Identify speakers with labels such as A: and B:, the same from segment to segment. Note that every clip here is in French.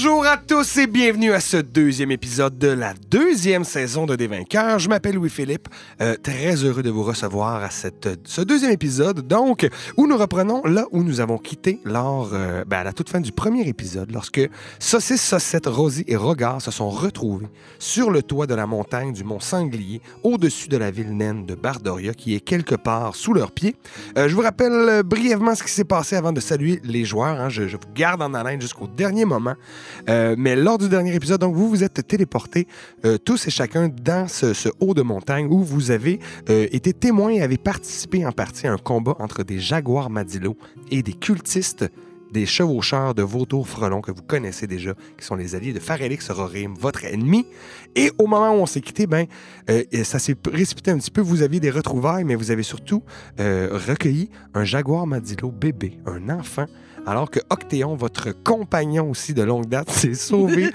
A: Bonjour à tous et bienvenue à ce deuxième épisode de la deuxième saison de Des Vainqueurs. Je m'appelle Louis-Philippe, très heureux de vous recevoir à ce deuxième épisode, donc, où nous reprenons là où nous avons quitté lors, à la toute fin du premier épisode, lorsque Saucisse, Saucette, Rosie et Rogard se sont retrouvés sur le toit de la montagne du Mont-Sanglier, au-dessus de la ville naine de Bardoria, qui est quelque part sous leurs pieds. Je vous rappelle brièvement ce qui s'est passé avant de saluer les joueurs. Hein. Je vous garde en haleine jusqu'au dernier moment. Mais lors du dernier épisode, donc, vous vous êtes téléportés tous et chacun dans ce haut de montagne où vous avez été témoins et avez participé en partie à un combat entre des jaguars Madilo et des cultistes, des chevaucheurs de vautours frelons que vous connaissez déjà, qui sont les alliés de Farelix Rorim, votre ennemi. Et au moment où on s'est quitté, ça s'est précipité un petit peu. Vous aviez des retrouvailles, mais vous avez surtout recueilli un jaguar Madilo bébé, un enfant, alors que Octéon, votre compagnon aussi de longue date, s'est sauvé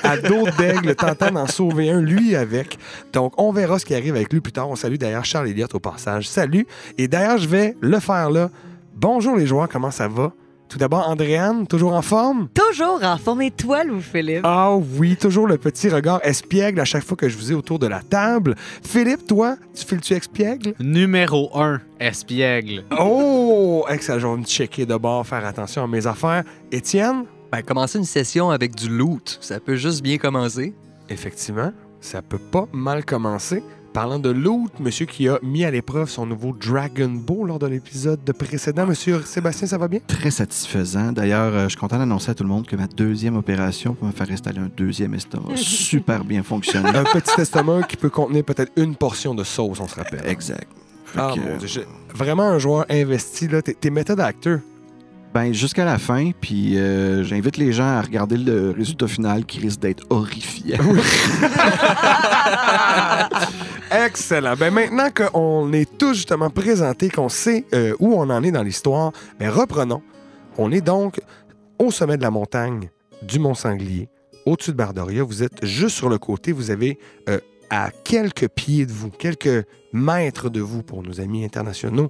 A: à dos d'aigle, tentant d'en sauver un, lui avec. Donc, on verra ce qui arrive avec lui plus tard. On salue d'ailleurs Charles Elliott au passage. Salut! Et d'ailleurs, je vais le faire là. Bonjour les joueurs, comment ça va? Tout d'abord, Andréane, toujours en forme?
B: Toujours en forme. Et toi, Louis-Philippe?
A: Ah oui, toujours le petit regard espiègle à chaque fois que je vous ai autour de la table. Philippe, toi, tu files-tu espiègle?
C: Numéro 1, espiègle.
A: Oh! Excellent, je vais me checker de bord, faire attention à mes affaires. Étienne?
D: Commencer une session avec du loot, ça peut juste bien commencer.
A: Effectivement, ça peut pas mal commencer. Parlant de loot, monsieur qui a mis à l'épreuve son nouveau Dragon Bow lors de l'épisode précédent. Monsieur Sébastien, ça va bien?
E: Très satisfaisant. D'ailleurs, je suis content d'annoncer à tout le monde que ma deuxième opération pour me faire installer un deuxième estomac a super bien fonctionné.
A: Un petit estomac qui peut contenir peut-être une portion de sauce, on se rappelle.
E: Exact.
A: Ah mon Dieu, vraiment un joueur investi, là. T'es méthode acteur.
E: Jusqu'à la fin, puis j'invite les gens à regarder le résultat final qui risque d'être horrifiant.
A: Excellent. Maintenant qu'on est tous justement présentés, qu'on sait où on en est dans l'histoire, reprenons. On est donc au sommet de la montagne du Mont-Sanglier, au-dessus de Bardoria. Vous êtes juste sur le côté. Vous avez à quelques pieds de vous, quelques mètres de vous pour nos amis internationaux,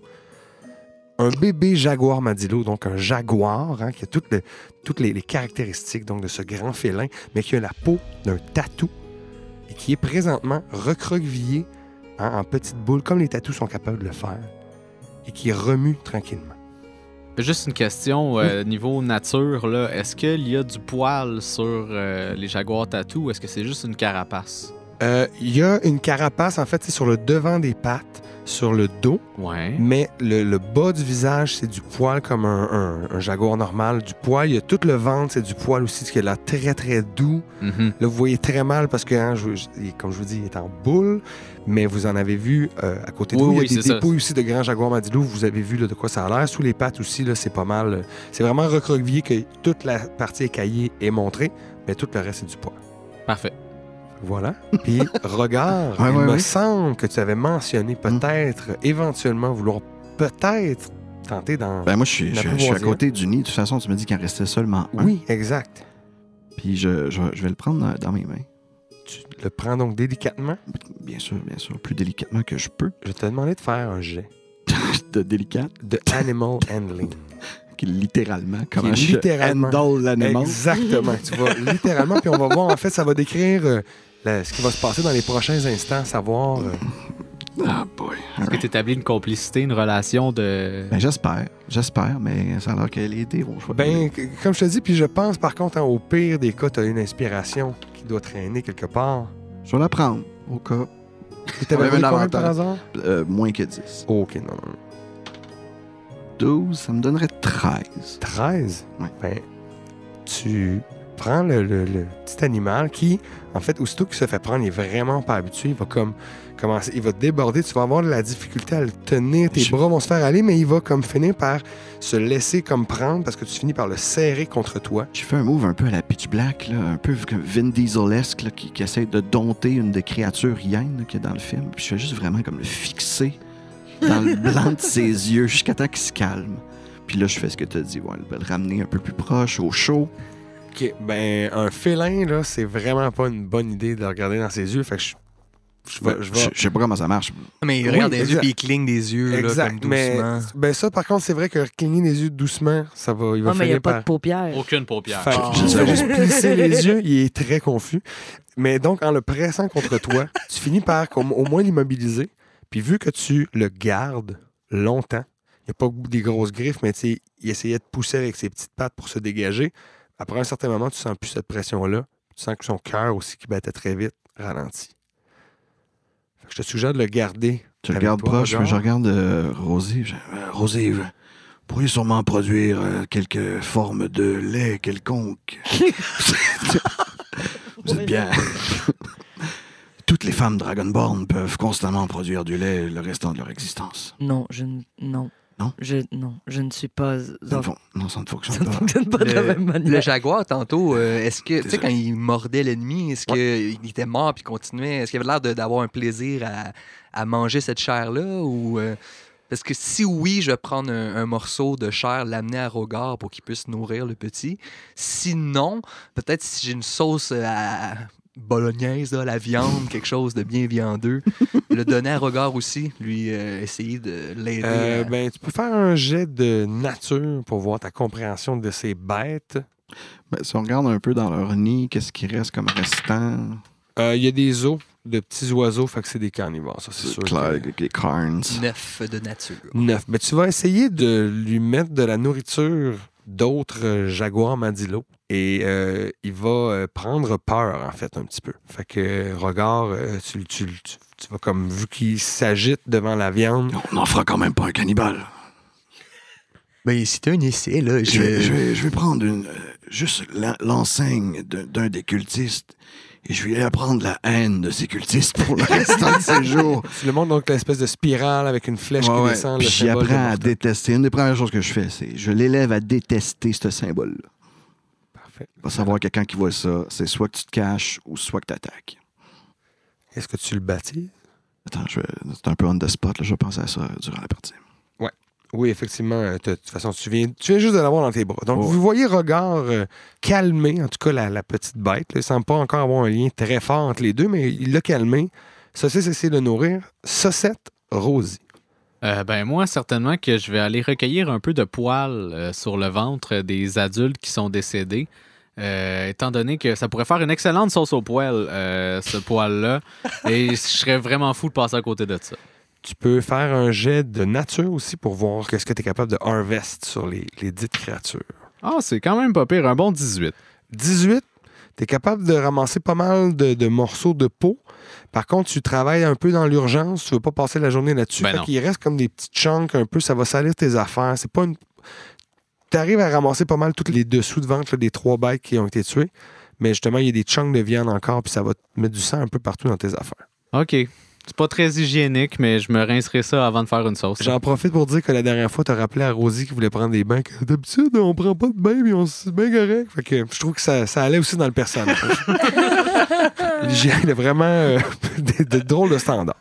A: un bébé jaguar Madilo, donc un jaguar, hein, qui a toutes les caractéristiques donc, de ce grand félin, mais qui a la peau d'un tatou et qui est présentement recroquevillé en petites boules, comme les tatous sont capables de le faire, et qui remue tranquillement.
C: Juste une question, niveau nature, là, est-ce qu'il y a du poil sur les jaguars tatou ou est-ce que c'est juste une carapace?
A: Il y a une carapace, en fait, c'est sur le devant des pattes, sur le dos,
C: Ouais.
A: mais le bas du visage, c'est du poil comme un jaguar normal. Du poil, il y a tout le ventre, c'est du poil aussi, ce qui a l'air très, très doux.
C: Mm-hmm.
A: Là, vous voyez très mal parce que, hein, comme je vous dis, il est en boule, mais vous en avez vu à côté de vous. Il y a des dépouilles aussi de grands jaguars Madilo. Vous avez vu là, de quoi ça a l'air. Sous les pattes aussi, là, c'est pas mal. C'est vraiment recroquevillé que toute la partie écaillée est montrée, mais tout le reste, c'est du poil.
C: Parfait.
A: Voilà. Puis, regarde, il me semble que tu avais mentionné peut-être, éventuellement, vouloir peut-être tenter dans.
E: Moi, je suis à côté du nid. De toute façon, tu me dis qu'il en restait seulement un.
A: Oui, exact.
E: Puis, je vais le prendre dans mes mains.
A: Tu le prends donc délicatement?
E: Bien sûr, plus délicatement que je peux.
A: Je vais te demander de faire un jet.
E: De délicat?
A: De Animal Handling.
E: Littéralement, comment je handle l'animal.
A: Exactement. Tu vas littéralement, puis on va voir, en fait, ça va décrire ce qui va se passer dans les prochains instants, savoir...
E: Ah boy.
C: Est-ce que tu établis une complicité, une relation de...
E: J'espère, mais ça a l'air que les dés vont choisir.
A: Comme je te dis, puis je pense, par contre, au pire des cas, tu as une inspiration qui doit traîner quelque part.
E: Je vais la prendre, au cas.
A: Tu t'avais mis combien par hasard?
E: Moins que 10.
A: OK, non.
E: 12, ça me donnerait 13.
A: 13?
E: Oui.
A: Tu prends le petit animal qui, en fait, aussitôt qu'il se fait prendre, il est vraiment pas habitué. Il va commencer, il va te déborder. Tu vas avoir de la difficulté à le tenir. Tes bras vont se faire aller, mais il va comme finir par se laisser comme prendre parce que tu finis par le serrer contre toi.
E: J'ai fait un move un peu à la Pitch Black, là, un peu comme Vin Diesel-esque, là, qui essaie de dompter une des créatures hyènes qu'il y a dans le film. Puis je fais juste vraiment comme le fixer dans le blanc de ses yeux jusqu'à temps qu'il se calme. Puis là, je fais ce que tu as dit. Ouais, le ramener un peu plus proche, au chaud.
A: OK. Un félin, là, c'est vraiment pas une bonne idée de le regarder dans ses yeux. Fait que
E: Je sais pas comment ça marche.
D: Mais il
A: Oui,
D: regarde des
A: exact.
D: yeux puis il cligne des yeux là,
A: Exact.
D: comme doucement.
A: Mais ça, par contre, c'est vrai que cligner les yeux doucement, il va
B: Non, mais il n'y
A: finir
B: a pas
A: par...
B: de paupières.
C: Aucune paupière.
A: Fait que
D: Oh.
A: tu fais juste plisser les yeux, il est très confus. Mais donc, en le pressant contre toi, tu finis par au moins l'immobiliser. Puis vu que tu le gardes longtemps, il n'y a pas des grosses griffes, mais tu sais, il essayait de pousser avec ses petites pattes pour se dégager. Après un certain moment, tu sens plus cette pression-là. Tu sens que son cœur aussi, qui battait très vite, ralentit. Fait que je te suggère de le garder.
E: Tu
A: avec
E: regardes
A: toi,
E: proche,
A: regarde.
E: je regarde Rosie. Rosie, vous pourriez sûrement produire quelques formes de lait quelconque. Vous êtes bien. Toutes les femmes Dragonborn peuvent constamment produire du lait le restant de leur existence.
B: Non.
E: Non?
B: Je ne suis pas...
E: Non, ça ne
B: Ça
E: fonctionne
B: ne
E: pas.
B: fonctionne pas de la même
D: Le
B: manière.
D: jaguar, tantôt, est-ce que, tu sais,
E: Désolé.
D: quand il mordait l'ennemi, est-ce qu'il était mort puis continuait? Est-ce qu'il avait l'air d'avoir un plaisir à manger cette chair-là? Ou, parce que si oui, je vais prendre un morceau de chair, l'amener à Rogar pour qu'il puisse nourrir le petit. Sinon, peut-être si j'ai une sauce à bolognaise, là, la viande, quelque chose de bien viandeux, le donner à Rogar aussi, lui essayer de l'aider.
A: Ben, tu peux faire un jet de nature pour voir ta compréhension de ces bêtes.
E: Ben, si on regarde un peu dans leur nid, qu'est-ce qui reste comme restant?
A: Il y a des os de petits oiseaux, fait que c'est des carnivores, ça c'est sûr.
E: Clair,
A: que-
E: avec les carns.
D: 9 de nature.
A: 9. Mais tu vas essayer de lui mettre de la nourriture d'autres jaguars Madilo. Et il va prendre peur, en fait, un petit peu. Fait que, regard, tu vas comme, vu qu'il s'agite devant la viande,
E: On n'en fera quand même pas un cannibale.
D: Ben, c'était un essai, là.
E: Je vais prendre juste l'enseigne d'un des cultistes et je vais lui apprendre la haine de ces cultistes pour le restant de ses jours.
A: tu le montres donc l'espèce de spirale avec une flèche qui descend.
E: Puis
A: le
E: j'y
A: symbole de
E: apprends à
A: Morta.
E: détester. Une des premières choses que je fais, c'est je l'élève à détester ce symbole-là.
A: Parfait.
E: Il va savoir que quand il voit ça, c'est soit que tu te caches ou soit que tu attaques.
A: Est-ce que tu le baptises?
E: Attends, c'est un peu on the spot, là, je vais penser à ça durant la partie.
A: Oui, effectivement. De toute façon, tu viens juste de l'avoir dans tes bras. Donc,
E: Oh.
A: vous voyez regard calmer, en tout cas, la petite bête. Là. Il ne semble pas encore avoir un lien très fort entre les deux, mais il l'a calmé. Saucisse essaie de le nourrir. Saucette, Rosie.
C: Ben moi, certainement que je vais aller recueillir un peu de poils sur le ventre des adultes qui sont décédés. Étant donné que ça pourrait faire une excellente sauce au poil, ce poil-là. Et je serais vraiment fou de passer à côté de ça.
A: Tu peux faire un jet de nature aussi pour voir qu'est-ce que tu es capable de harvest sur les dites créatures.
C: Ah, c'est quand même pas pire. Un bon 18.
A: 18, tu es capable de ramasser pas mal de morceaux de peau. Par contre, tu travailles un peu dans l'urgence. Tu veux pas passer la journée là-dessus.
C: Ben
A: Fait
C: non.
A: qu'il reste comme des petits chunks un peu. Ça va salir tes affaires. C'est pas une... Tu arrives à ramasser pas mal tous les dessous de ventre là, des 3 bêtes qui ont été tuées. Mais justement, il y a des chunks de viande encore. Puis ça va te mettre du sang un peu partout dans tes affaires.
C: OK. C'est pas très hygiénique, mais je me rincerai ça avant de faire une sauce.
A: J'en profite pour dire que la dernière fois, tu as rappelé à Rosie qui voulait prendre des bains. Que d'habitude, on prend pas de bain, mais c'est bien correct. Fait que je trouve que ça allait aussi dans le personnage. L'hygiène est vraiment de drôles de standards.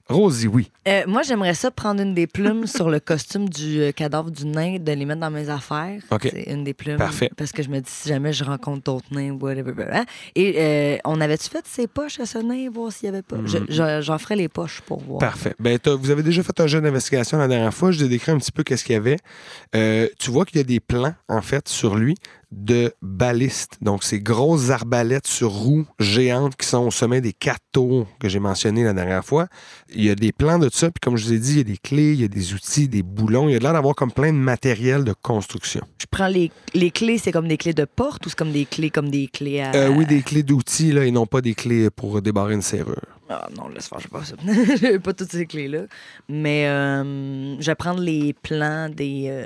A: Rosie, oui.
B: Moi, j'aimerais ça prendre une des plumes sur le costume du cadavre du nain, de les mettre dans mes affaires.
A: OK.
B: C'est une des plumes.
A: Parfait.
B: Parce que je me dis, si jamais je rencontre d'autres nains, whatever. Et on avait-tu fait ses poches à ce nain, voir s'il n'y avait pas? J'en ferais les poches pour voir.
A: Parfait. Ben, vous avez déjà fait un jeu d'investigation la dernière fois. Je t'ai décrit un petit peu qu'est-ce qu'il y avait. Tu vois qu'il y a des plans, en fait, sur lui de balistes. Donc, ces grosses arbalètes sur roues géantes qui sont au sommet des 4 tours que j'ai mentionné la dernière fois. Il y a des plans de ça. Puis, comme je vous ai dit, il y a des clés, il y a des outils, des boulons. Il y a l'air d'avoir comme plein de matériel de construction.
B: Je prends les clés, c'est comme des clés de porte ou c'est comme des clés à...
A: Oui, des clés d'outils là, et non pas des clés pour débarrer une serrure.
B: Ah non, laisse faire, je sais pas ça. J'ai pas toutes ces clés-là. Mais je vais prendre les plans des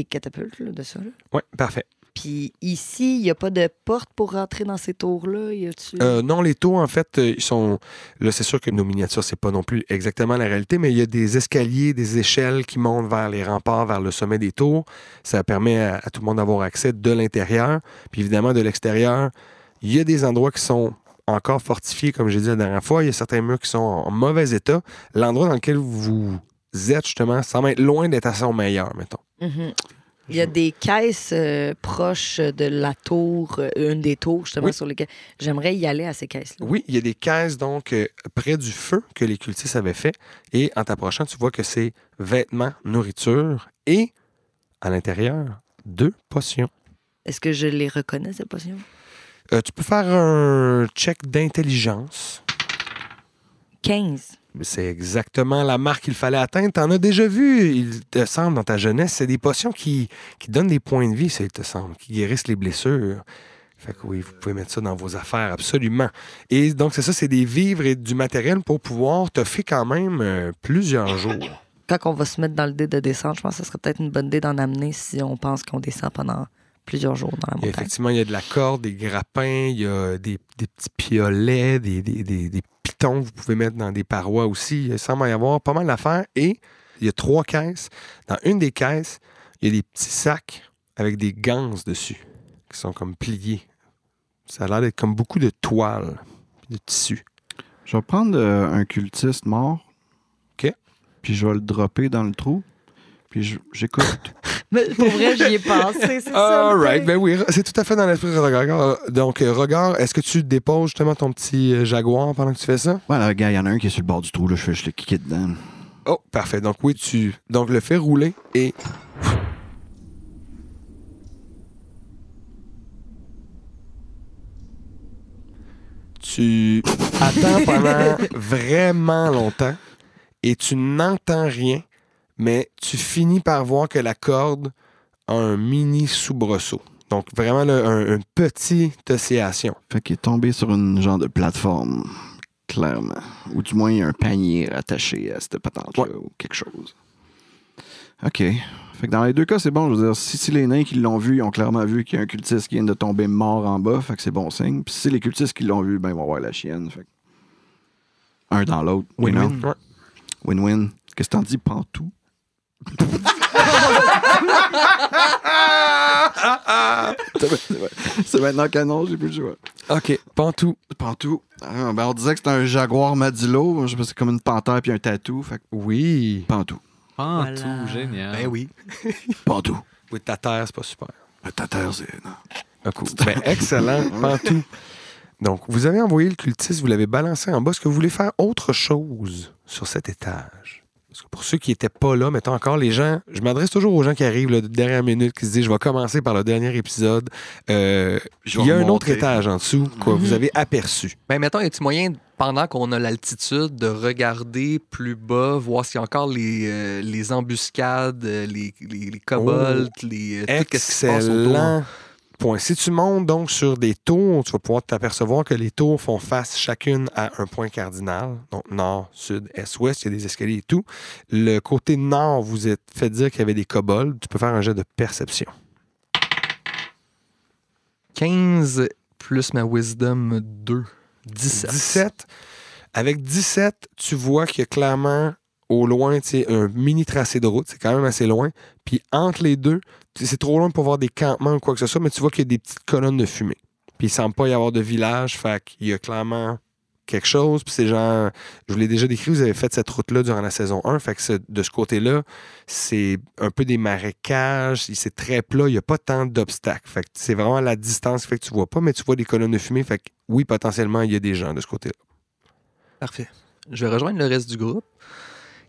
B: catapultes là, de ça. Là.
A: Oui, parfait.
B: Puis ici, il n'y a pas de porte pour rentrer dans ces tours-là. Y a-tu...
A: Non, les tours, en fait, ils sont... Là, c'est sûr que nos miniatures, c'est pas non plus exactement la réalité, mais il y a des escaliers, des échelles qui montent vers les remparts, vers le sommet des tours. Ça permet à tout le monde d'avoir accès de l'intérieur. Puis évidemment, de l'extérieur, il y a des endroits qui sont encore fortifiés, comme j'ai dit la dernière fois. Il y a certains murs qui sont en mauvais état. L'endroit dans lequel vous êtes, justement, semble être loin d'être à son meilleur, mettons.
B: Mhm. Il y a des caisses proches de la tour, une des tours, justement,
A: Oui.
B: sur lesquelles j'aimerais y aller à ces caisses-là.
A: Oui, il y a des caisses, donc, près du feu que les cultistes avaient fait. Et en t'approchant, tu vois que c'est vêtements, nourriture et, à l'intérieur, 2 potions.
B: Est-ce que je les reconnais, ces potions?
A: Tu peux faire un check d'intelligence.
B: 15.
A: C'est exactement la marque qu'il fallait atteindre. T'en as déjà vu, il te semble, dans ta jeunesse. C'est des potions qui donnent des points de vie, ça, il te semble, qui guérissent les blessures. Fait que oui, vous pouvez mettre ça dans vos affaires, absolument. Et donc, c'est ça, c'est des vivres et du matériel pour pouvoir te faire quand même plusieurs jours.
B: Quand on va se mettre dans le dé de descente, je pense que ce serait peut-être une bonne idée d'en amener si on pense qu'on descend pendant plusieurs jours dans la montagne.
A: Effectivement, il y a de la corde, des grappins, il y a des petits piolets, des pitons que vous pouvez mettre dans des parois aussi. Il semble y avoir pas mal d'affaires. Et il y a 3 caisses. Dans une des caisses, il y a des petits sacs avec des ganses dessus qui sont comme pliés. Ça a l'air d'être comme beaucoup de toile, de tissu.
E: Je vais prendre un cultiste mort.
A: OK.
E: Puis je vais le dropper dans le trou. Puis j'écoute.
B: Mais pour vrai, j'y ai pensé, c'est ça.
A: All
B: le
A: right.
B: thing.
A: Ben oui, c'est tout à fait dans l'esprit de Regard. Donc, Regard, est-ce que tu déposes justement ton petit jaguar pendant que tu fais ça?
E: Voilà, gars, il y en a un qui est sur le bord du trou. Là, je le kicker dedans.
A: Oh, parfait. Donc, oui, donc le fais rouler et... Tu attends pendant vraiment longtemps et tu n'entends rien, mais tu finis par voir que la corde a un mini soubresaut. Donc, vraiment, une petite oscillation.
E: Fait qu'il est tombé sur une genre de plateforme, clairement. Ou du moins, il y a un panier attaché à cette patente-là
A: Ouais.
E: ou quelque chose. OK. Fait que dans les deux cas, c'est bon. Je veux dire, si les nains qui l'ont vu, ils ont clairement vu qu'il y a un cultiste qui vient de tomber mort en bas, fait que c'est bon signe. Puis si les cultistes qui l'ont vu, ben ils vont voir la chienne. Fait que un dans l'autre.
D: Win-win.
A: Ouais.
E: Win-win. Qu'est-ce que t'en dis, Pantou? C'est maintenant canon, j'ai plus le choix.
A: OK, Pantou.
E: Pantou. Ah, ben on disait que c'était un jaguar madilo. Je sais pas, c'est comme une panthère puis un tatou. Fait que
A: Oui.
E: Pantou.
C: Ah,
B: Voilà.
C: tout, génial.
D: Ben oui.
E: Pantou.
A: Oui, ta terre, c'est pas super.
E: Ta terre, c'est. Non.
A: Ah, cool. Ben, excellent, Pantou. Donc, vous avez envoyé le cultiste, vous l'avez balancé en bas. Est-ce que vous voulez faire autre chose sur cet étage? Parce que pour ceux qui n'étaient pas là, mettons encore les gens, je m'adresse toujours aux gens qui arrivent là, de dernière minute, qui se disent, je vais commencer par le dernier épisode. Il y a un autre étage en dessous que vous avez aperçu.
D: Ben, mettons, y a-t-il moyen, pendant qu'on a l'altitude, de regarder plus bas, voir s'il y a encore les embuscades, les kobolds, tout ce qui se passe autour?
A: Excellent point. Si tu montes donc sur des tours, tu vas pouvoir t'apercevoir que les tours font face chacune à un point cardinal. Donc nord, sud, est, ouest, il y a des escaliers et tout. Le côté nord, vous êtes fait dire qu'il y avait des kobolds. Tu peux faire un jet de perception.
D: 15 plus ma wisdom 2. 17.
A: 17. Avec 17, tu vois qu'il y a clairement au loin, tu sais, un mini tracé de route. C'est quand même assez loin. Puis entre les deux, c'est trop loin pour voir des campements ou quoi que ce soit, mais tu vois qu'il y a des petites colonnes de fumée. Puis il semble pas y avoir de village, fait qu'il y a clairement quelque chose. Puis c'est genre, je vous l'ai déjà décrit, vous avez fait cette route-là durant la saison 1, fait que de ce côté-là, c'est un peu des marécages, c'est très plat, il n'y a pas tant d'obstacles. Fait que c'est vraiment la distance qui fait que tu vois pas, mais tu vois des colonnes de fumée, fait que oui, potentiellement, il y a des gens de ce côté-là.
D: Parfait. Je vais rejoindre le reste du groupe.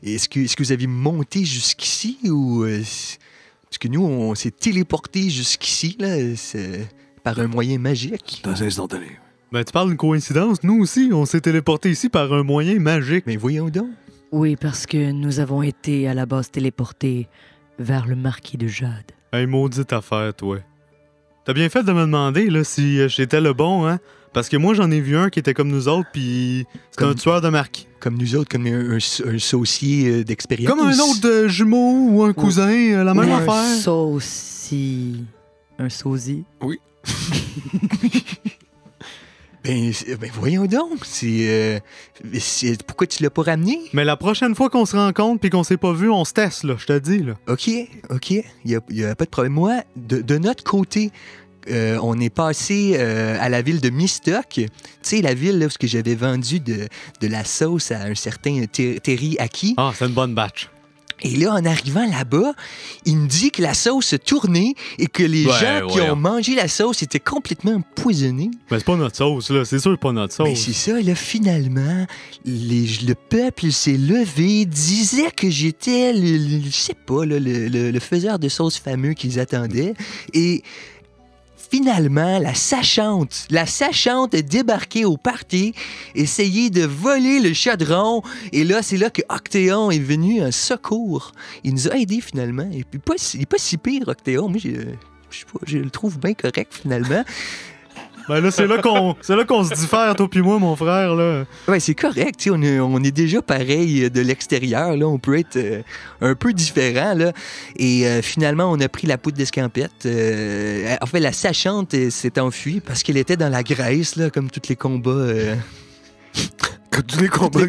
D: Et est-ce que vous avez monté jusqu'ici ou... parce que nous, on s'est téléporté jusqu'ici là, par un moyen magique.
E: C'est instantané.
C: Ben, tu parles d'une coïncidence. Nous aussi, on s'est téléporté ici par un moyen magique.
D: Mais voyons donc.
B: Oui, parce que nous avons été à la base téléportés vers le marquis de Jade.
C: Hey, maudite affaire, toi. T'as bien fait de me demander là, si j'étais le bon, hein? Parce que moi, j'en ai vu un qui était comme nous autres, puis c'est un tueur de marquis.
D: Comme nous autres, comme un saucier d'expérience.
C: Comme un autre jumeau ou un cousin, la même
B: Un
C: affaire.
B: sauci... Un sosie.
A: Oui.
D: Ben voyons donc. Pourquoi tu l'as pas ramené?
C: Mais la prochaine fois qu'on se rencontre puis qu'on s'est pas vu, on se teste, là, je te dis, là.
D: OK. Il y a pas de problème. Moi, de notre côté... on est passé à la ville de Mistock. Tu sais, la ville là, où j'avais vendu de la sauce à un certain Terry Aki.
C: Ah, c'est une bonne batch.
D: Et là, en arrivant là-bas, il me dit que la sauce a tourné et que les gens qui ont mangé la sauce étaient complètement empoisonnés.
C: Mais c'est pas notre sauce, là. C'est sûr que c'est pas notre sauce.
D: Mais c'est ça, là, finalement, le peuple s'est levé, disait que j'étais, je sais pas, là, le faiseur de sauce fameux qu'ils attendaient. Et finalement, la sachante est débarquée au party, essayé de voler le chaudron. Et là, c'est là que Octéon est venu en secours. Il nous a aidés, finalement. Et puis, il est pas si pire, Octéon. Moi, je sais pas, je le trouve bien correct, finalement.
C: Ben là, c'est là qu'on se diffère, toi puis moi, mon frère, là.
D: Ouais, c'est correct. Tu sais, on est déjà pareil de l'extérieur. Là. On peut être un peu différent. Là. Et finalement, on a pris la poudre d'escampette. En fait, la sachante s'est enfuie parce qu'elle était dans la graisse, là, comme tous les combats.
A: Comme tous les combats.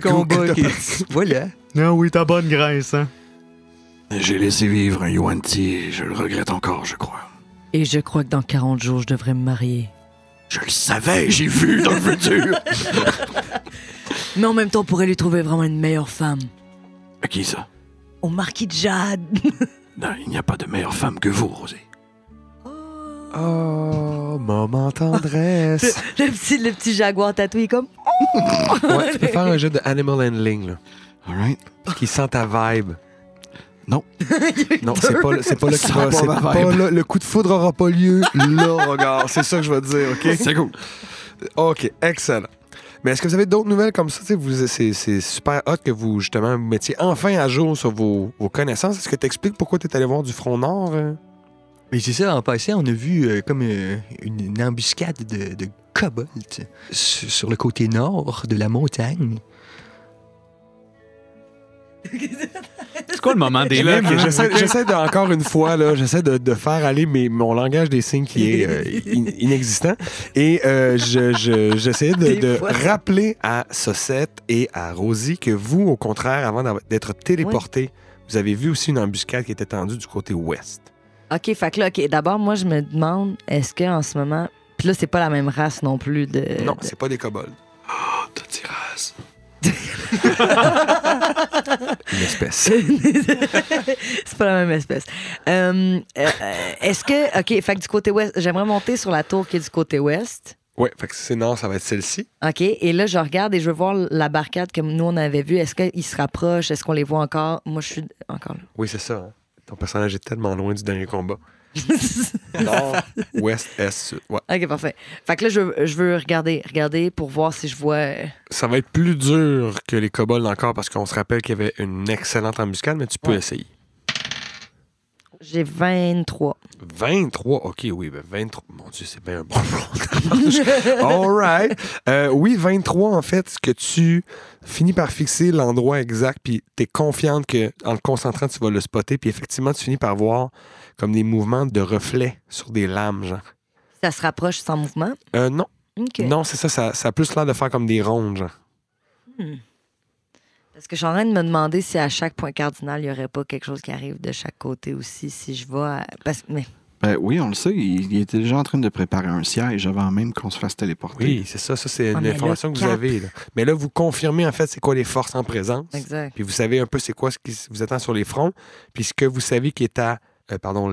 D: Voilà.
C: Ah oui, ta bonne graisse, hein.
E: J'ai laissé vivre un Yuan-Ti et je le regrette encore, je crois.
B: Et je crois que dans 40 jours, je devrais me marier.
E: Je le savais, j'ai vu dans le futur.
B: Mais en même temps, on pourrait lui trouver vraiment une meilleure femme.
E: À qui ça?
B: Au marquis de Jade.
E: Non, il n'y a pas de meilleure femme que vous, Rosé.
A: Oh, moment tendresse.
B: Le petit jaguar tatoué comme...
A: Ouais, tu peux faire un jeu de animal handling, là.
E: All right.
A: Qui sent ta vibe.
E: Non.
A: Non, c'est pas là qui
E: Ça
A: va.
E: va
A: C'est
E: pas ma
A: pas
E: vibe.
A: là. Le coup de foudre aura pas lieu là, regarde. C'est ça que je vais te dire, OK?
E: C'est cool.
A: OK, excellent. Mais est-ce que vous avez d'autres nouvelles comme ça? C'est super hot que vous, justement, vous mettiez enfin à jour sur vos connaissances. Est-ce que tu expliques pourquoi tu es allé voir du Front Nord?
D: Mais c'est ça, en passant, on a vu comme une embuscade de kobolds sur le côté nord de la montagne.
C: C'est quoi le moment des
A: Là,
C: livres?
A: j'essaie de, encore une fois, là, j'essaie de faire aller mon langage des signes qui est inexistant. Et j'essayais de rappeler à Saucette et à Rosie que vous, au contraire, avant d'être téléportés, vous avez vu aussi une embuscade qui était tendue du côté ouest.
B: OK, fait que là, OK, d'abord, moi, je me demande, est-ce qu'en ce moment... Puis là, c'est pas la même race non plus de...
A: Non, c'est pas des kobolds.
E: Oh, t'as dit race.
A: Une espèce.
B: C'est pas la même espèce. Est-ce que... OK, fait que du côté ouest, j'aimerais monter sur la tour qui est du côté ouest.
A: Oui, fait que si c'est nord, ça va être celle-ci.
B: OK, et là, je regarde et je veux voir la barricade que nous, on avait vue. Est-ce qu'ils se rapprochent? Est-ce qu'on les voit encore? Moi, je suis encore là.
A: Oui, c'est ça. Hein? Ton personnage est tellement loin du dernier combat. Nord, ouest, est, sud. Ouais.
B: OK, parfait. Fait que là, je veux regarder pour voir si je vois...
A: Ça va être plus dur que les kobolds encore parce qu'on se rappelle qu'il y avait une excellente embuscade, mais tu peux essayer.
B: J'ai 23.
A: 23? OK, oui, ben 23. Mon Dieu, c'est bien un bon All right. Oui, 23, en fait, ce que tu finis par fixer l'endroit exact, puis tu es confiante qu'en te concentrant, tu vas le spotter, puis effectivement, tu finis par voir comme des mouvements de reflets sur des lames, genre.
B: Ça se rapproche sans mouvement?
A: Non.
B: OK.
A: Non, c'est ça a plus l'air de faire comme des rondes, genre.
B: Parce que je suis en train de me demander si à chaque point cardinal, il n'y aurait pas quelque chose qui arrive de chaque côté aussi, si je vais... Mais...
E: Ben oui, on le sait. Il était déjà en train de préparer un siège avant même qu'on se fasse téléporter.
A: Oui, c'est ça. Ça, c'est une
B: mais
A: information
B: le
A: que vous
B: cap.
A: avez. Là. Mais là, vous confirmez, en fait, c'est quoi les forces en présence.
B: Exact.
A: Puis vous savez un peu c'est quoi ce qui vous attend sur les fronts. Puis ce que vous savez qui est à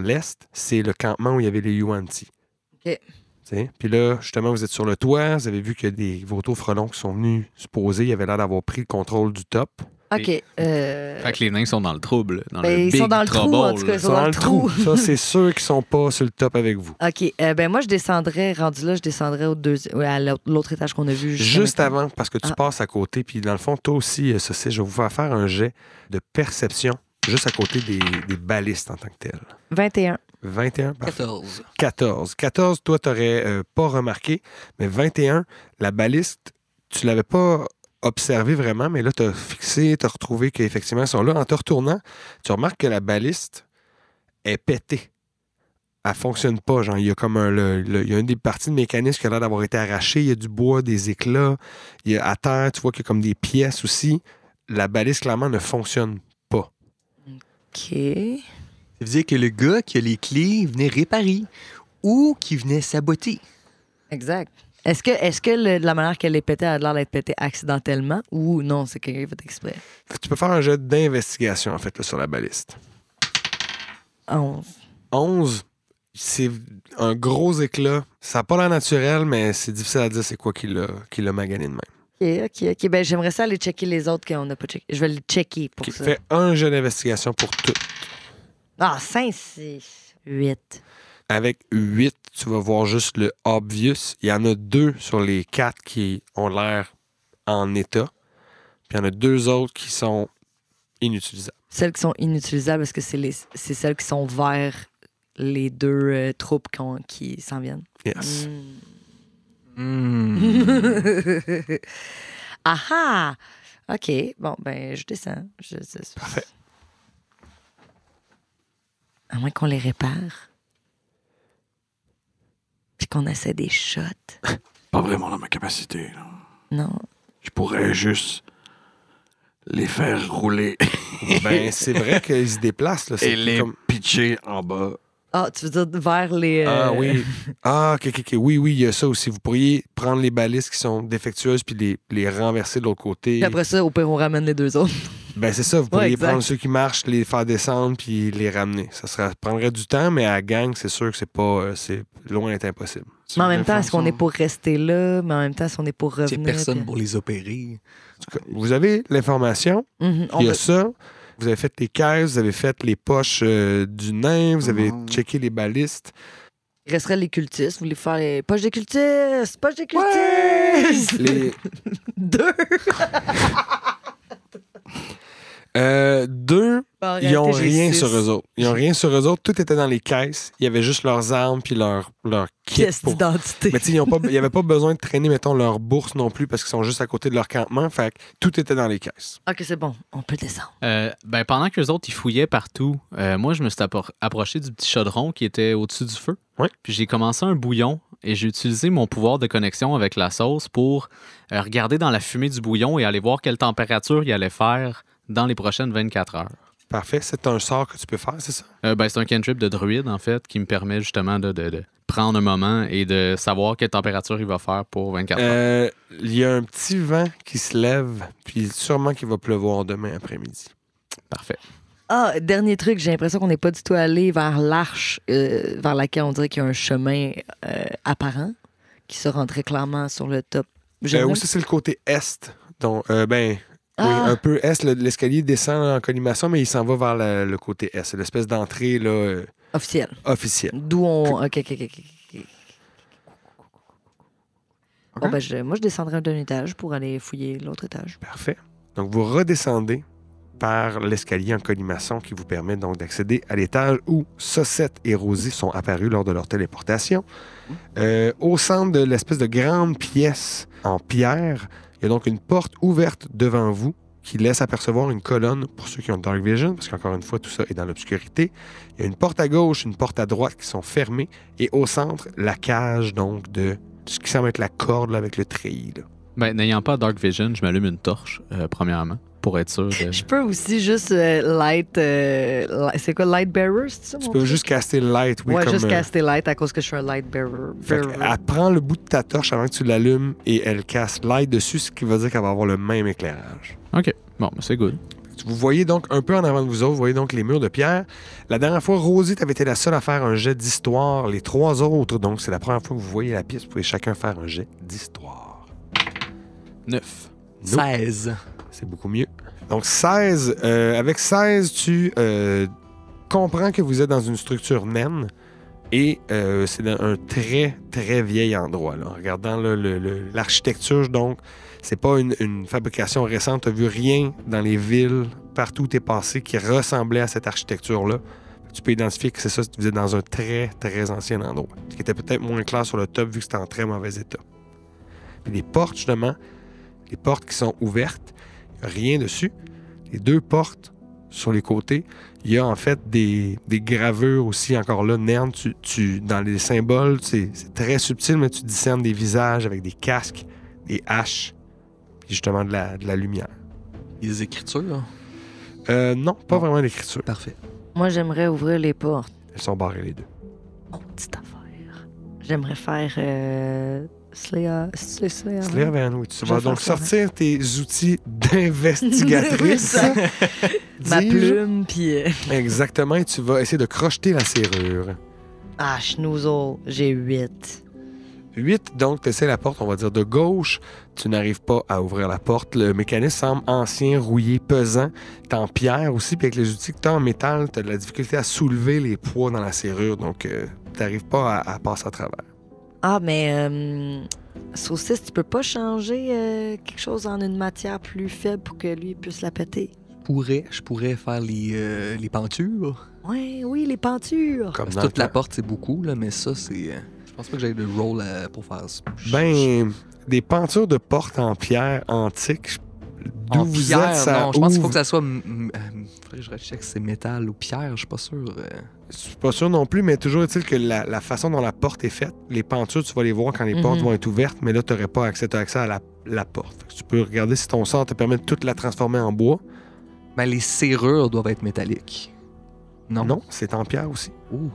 A: l'est, c'est le campement où il y avait les Yuan-Ti.
B: OK.
A: T'sais? Puis là, justement, vous êtes sur le toit. Vous avez vu qu'il y a des vautours frelons qui sont venus se poser. Ils avaient l'air d'avoir pris le contrôle du top.
B: OK.
C: Fait que les nains sont dans le trouble. Dans
B: Ben,
C: le
B: ils
C: big
B: sont dans le trou,
C: trouble,
B: en tout cas,
C: là.
B: ils sont dans le trou.
A: Ça, c'est sûr qu'ils sont pas sur le top avec vous.
B: OK. Ben moi, je descendrais, rendu là, je descendrais à l'autre étage qu'on a vu.
A: Juste avant, parce que tu
B: Ah.
A: passes à côté. Puis dans le fond, toi aussi, Saucisse, je vais vous faire un jet de perception juste à côté des balistes en tant que tel.
B: 21.
A: 21, parfait.
D: 14.
A: 14. 14, toi, t'aurais pas remarqué, mais 21, la baliste, tu l'avais pas observé vraiment, mais là, t'as fixé, t'as retrouvé qu'effectivement, ils sont là. En te retournant, tu remarques que la baliste est pétée. Elle fonctionne pas. Genre, il y a comme il y a une des parties de mécanisme qui a l'air d'avoir été arrachée. Il y a du bois, des éclats. Il y a, à terre, tu vois qu'il y a comme des pièces aussi. La baliste, clairement, ne fonctionne pas.
B: OK.
D: Ça veut dire que le gars qui a les clés venait réparer ou qui venait saboter.
B: Exact. Est-ce que la manière qu'elle est pétée a l'air d'être pétée accidentellement ou non, c'est quelqu'un qui fait exprès?
A: Tu peux faire un jet d'investigation, en fait, là, sur la baliste.
B: 11.
A: 11, c'est un gros éclat. Ça n'a pas l'air naturel, mais c'est difficile à dire c'est quoi qui l'a magané de même.
B: OK. Ben, j'aimerais ça aller checker les autres qu'on n'a pas checké. Je vais les checker pour
A: Ok,
B: ça.
A: fais un jet d'investigation pour tout.
B: 5, 6, 8.
A: Avec 8, tu vas voir juste le obvious. Il y en a 2 sur les 4 qui ont l'air en état. Puis il y en a 2 autres qui sont inutilisables.
B: Celles qui sont inutilisables, est-ce que c'est celles qui sont vers les 2 troupes qui s'en viennent?
A: Yes.
B: Ah ah! OK. Bon, ben, je descends.
A: Parfait.
B: À moins qu'on les répare. Puis qu'on essaie des shots.
E: Pas vraiment dans ma capacité. Là.
B: Non.
E: Je pourrais juste les faire rouler
A: Ben, c'est vrai qu'ils se déplacent. Là. C'est
E: et les
A: comme...
E: pitcher en bas.
B: Ah, tu veux dire vers les...
A: Ah oui. Ah, ok. Oui, il y a ça aussi. Vous pourriez prendre les balistes qui sont défectueuses puis les renverser de l'autre côté.
B: Puis après ça, au pire, on ramène les 2 autres.
A: Ben, c'est ça. Vous pourriez
B: exact.
A: prendre ceux qui marchent, les faire descendre puis les ramener. Ça prendrait du temps, mais à la gang, c'est sûr que c'est loin d'être impossible.
B: Mais en même temps, est-ce qu'on est pour rester là? Mais en même temps, est-ce qu'on est pour
D: Il
B: revenir?
D: n'y a personne
B: puis-
D: pour les opérer.
A: En tout cas, vous avez l'information.
B: Mhm, on
A: Il y a
B: veut-
A: ça. Vous avez fait les caisses, vous avez fait les poches du nain, vous avez checké les balistes.
B: Il resterait les cultistes. Vous voulez faire les poches des cultistes? Poches des cultistes!
A: Les
B: 2!
A: 2,
B: En
A: ils n'ont
B: réalité, j'ai
A: rien
B: 6.
A: sur eux autres. Ils n'ont rien sur eux autres. Tout était dans les caisses. Il y avait juste leurs armes puis leur kit.
B: Pièce d'identité.
A: Mais tu sais, il n'y avait pas besoin de traîner, mettons, leur bourse non plus parce qu'ils sont juste à côté de leur campement. Fait que tout était dans les caisses.
B: OK, c'est bon. On peut descendre.
C: Ben, pendant que les autres ils fouillaient partout, moi je me suis approché du petit chaudron qui était au-dessus du feu.
A: Oui.
C: Puis j'ai commencé un bouillon et j'ai utilisé mon pouvoir de connexion avec la sauce pour regarder dans la fumée du bouillon et aller voir quelle température il allait faire dans les prochaines 24 heures.
A: Parfait. C'est un sort que tu peux faire, c'est ça?
C: Ben, c'est un cantrip de druide, en fait, qui me permet justement de prendre un moment et de savoir quelle température il va faire pour 24 heures.
A: Il y a un petit vent qui se lève, puis sûrement qu'il va pleuvoir demain après-midi.
C: Parfait.
B: Ah, dernier truc, j'ai l'impression qu'on n'est pas du tout allé vers l'arche vers laquelle on dirait qu'il y a un chemin apparent qui se rend très clairement sur le top. J'aimerais-
A: Oui, ça, c'est le côté est. Donc, oui,
B: Ah!
A: un peu est. L'escalier descend en collimation, mais il s'en va vers le côté est. C'est l'espèce d'entrée là,
B: Officiel.
A: officielle.
B: D'où on... OK. Bon, ben, moi, je descendrai d'un étage pour aller fouiller l'autre étage.
A: Parfait. Donc, vous redescendez par l'escalier en collimation qui vous permet donc d'accéder à l'étage où Saucette et Rosie sont apparus lors de leur téléportation. Au centre de l'espèce de grande pièce en pierre, il y a donc une porte ouverte devant vous qui laisse apercevoir une colonne pour ceux qui ont Dark Vision, parce qu'encore une fois, tout ça est dans l'obscurité. Il y a une porte à gauche, une porte à droite qui sont fermées, et au centre, la cage donc de ce qui semble être la corde là, avec le treillis. Là.
C: Ben, n'ayant pas Dark Vision, je m'allume une torche, premièrement, pour être sûr de...
B: Je peux aussi juste light... c'est quoi, light bearer, c'est ça?
A: Tu
B: mon
A: peux
B: truc?
A: juste caster light, oui,
B: Ouais,
A: comme...
B: juste caster light à cause que je suis un light bearer.
A: Fait elle prend le bout de ta torche avant que tu l'allumes et elle casse light dessus, ce qui veut dire qu'elle va avoir le même éclairage.
C: OK. Bon, ben, c'est good.
A: Vous voyez donc un peu en avant de vous autres, vous voyez donc les murs de pierre. La dernière fois, Rosie, tu avais été la seule à faire un jet d'histoire. Les 3 autres, donc c'est la première fois que vous voyez la pièce. Vous pouvez chacun faire un jet d'histoire.
C: 9.
D: 16.
A: C'est beaucoup mieux. Donc 16, avec 16, tu comprends que vous êtes dans une structure naine et c'est dans un très, très vieil endroit. Là. En regardant là, l'architecture, donc, c'est pas une fabrication récente. Tu n'as vu rien dans les villes, partout où tu es passé, qui ressemblait à cette architecture-là. Tu peux identifier que c'est ça, vous êtes dans un très, très ancien endroit. Ce qui était peut-être moins clair sur le top vu que c'était en très mauvais état. Puis les portes, justement, les portes qui sont ouvertes, rien dessus. Les 2 portes sur les côtés, il y a en fait des gravures aussi, encore là, naines. Dans les symboles, c'est très subtil, mais tu discernes des visages avec des casques, des haches, puis justement de la lumière.
D: Les écritures.
A: Non, pas vraiment d'écriture.
D: Parfait.
B: Moi, j'aimerais ouvrir les portes.
A: Elles sont barrées les 2.
B: Oh, petite affaire. J'aimerais faire Slayer. C'est Slayer.
A: Slayer Van, oui. Tu
B: Je
A: vas
B: vais
A: donc
B: faire ça,
A: sortir tes outils d'investigatrice.
B: Oui, ça. Ma
A: dis-je.
B: plume, puis...
A: Exactement, et tu vas essayer de crocheter la serrure.
B: Ah, schnouzle, j'ai 8.
A: 8, donc tu essaies la porte, on va dire de gauche. Tu n'arrives pas à ouvrir la porte. Le mécanisme semble ancien, rouillé, pesant. T'es en pierre aussi, puis avec les outils que tu as en métal, tu as de la difficulté à soulever les poids dans la serrure, donc tu n'arrives pas à passer à travers.
B: Ah, mais... Saucisse, tu peux pas changer quelque chose en une matière plus faible pour que lui puisse la péter?
D: Je pourrais faire les pentures.
B: Oui, les pentures.
A: Comme
D: Parce
A: dans
D: que
A: le
D: toute la
A: temps.
D: porte, c'est beaucoup, là, mais ça, c'est... je pense pas que j'aille de roll pour faire ça.
A: Ben, des pentures de porte en pierre antique, d'où
D: En
A: vous
D: pierre,
A: êtes, ça
D: non, je pense qu'il faut
A: ouvre.
D: que ça soit... faudrait que je recheck si c'est métal ou pierre, je suis pas sûr.
A: Je suis pas sûr non plus, mais toujours est-il que la façon dont la porte est faite, les pentures, tu vas les voir quand les portes vont être ouvertes, mais là, tu n'aurais pas accès, à la porte. Fait que tu peux regarder si ton sort te permet de toute la transformer en bois.
D: Ben, les serrures doivent être métalliques. Non?
A: Non, c'est en pierre aussi.
D: Ouh.